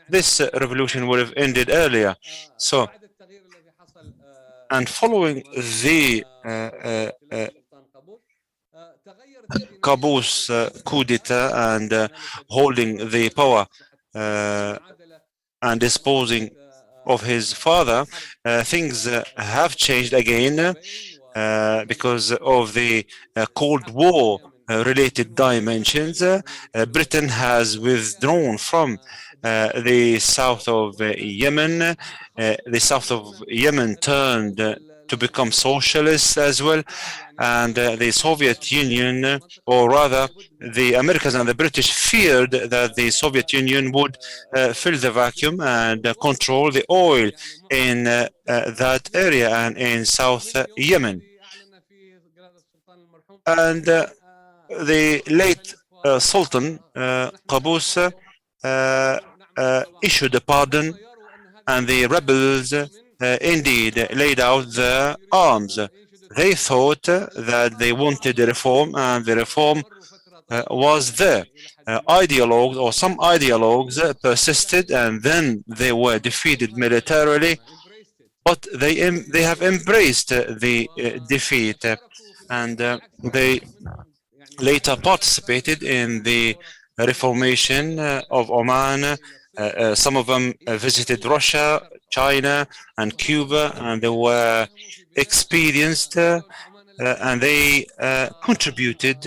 this revolution would have ended earlier. So, and following the Qaboos coup d'etat and holding the power and disposing of his father, things have changed again because of the Cold War related dimensions. Britain has withdrawn from the south of Yemen. The south of Yemen turned to become socialist as well, and the Soviet Union, or rather the Americans and the British, feared that the Soviet Union would fill the vacuum and control the oil in that area and in South Yemen. And the late Sultan Qaboos issued a pardon, and the rebels indeed laid out their arms. They thought that they wanted a reform, and the reform was there. Ideologues, or some ideologues, persisted, and then they were defeated militarily, but they have embraced the defeat, and they later participated in the reformation of Oman. Some of them visited Russia, China, and Cuba, and they were experienced and they contributed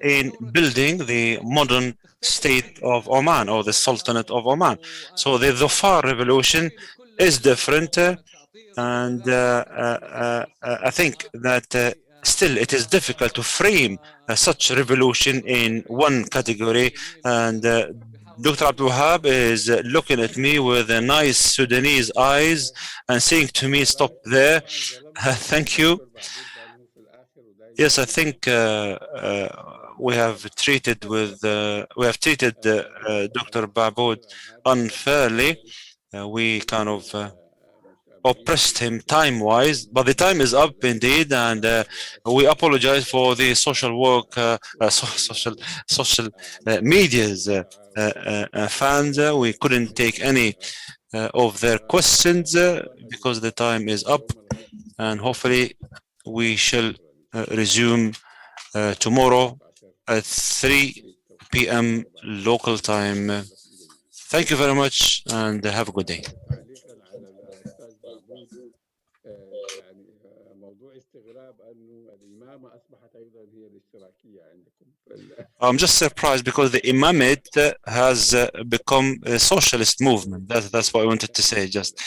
in building the modern state of Oman, or the Sultanate of Oman. So the Dhofar revolution is different, and I think that still it is difficult to frame such revolution in one category, and Dr. Abdelwahab is looking at me with a nice Sudanese eyes and saying to me, stop there. Thank you. Yes, I think we have treated Dr. Baaboud unfairly. We kind of oppressed him time-wise, but the time is up indeed, and we apologize for the social work, social media's fans. We couldn't take any of their questions because the time is up, and hopefully we shall resume tomorrow at 3 p.m. local time. Thank you very much, and have a good day. I'm just surprised because the imamate has become a socialist movement. That's what I wanted to say. Just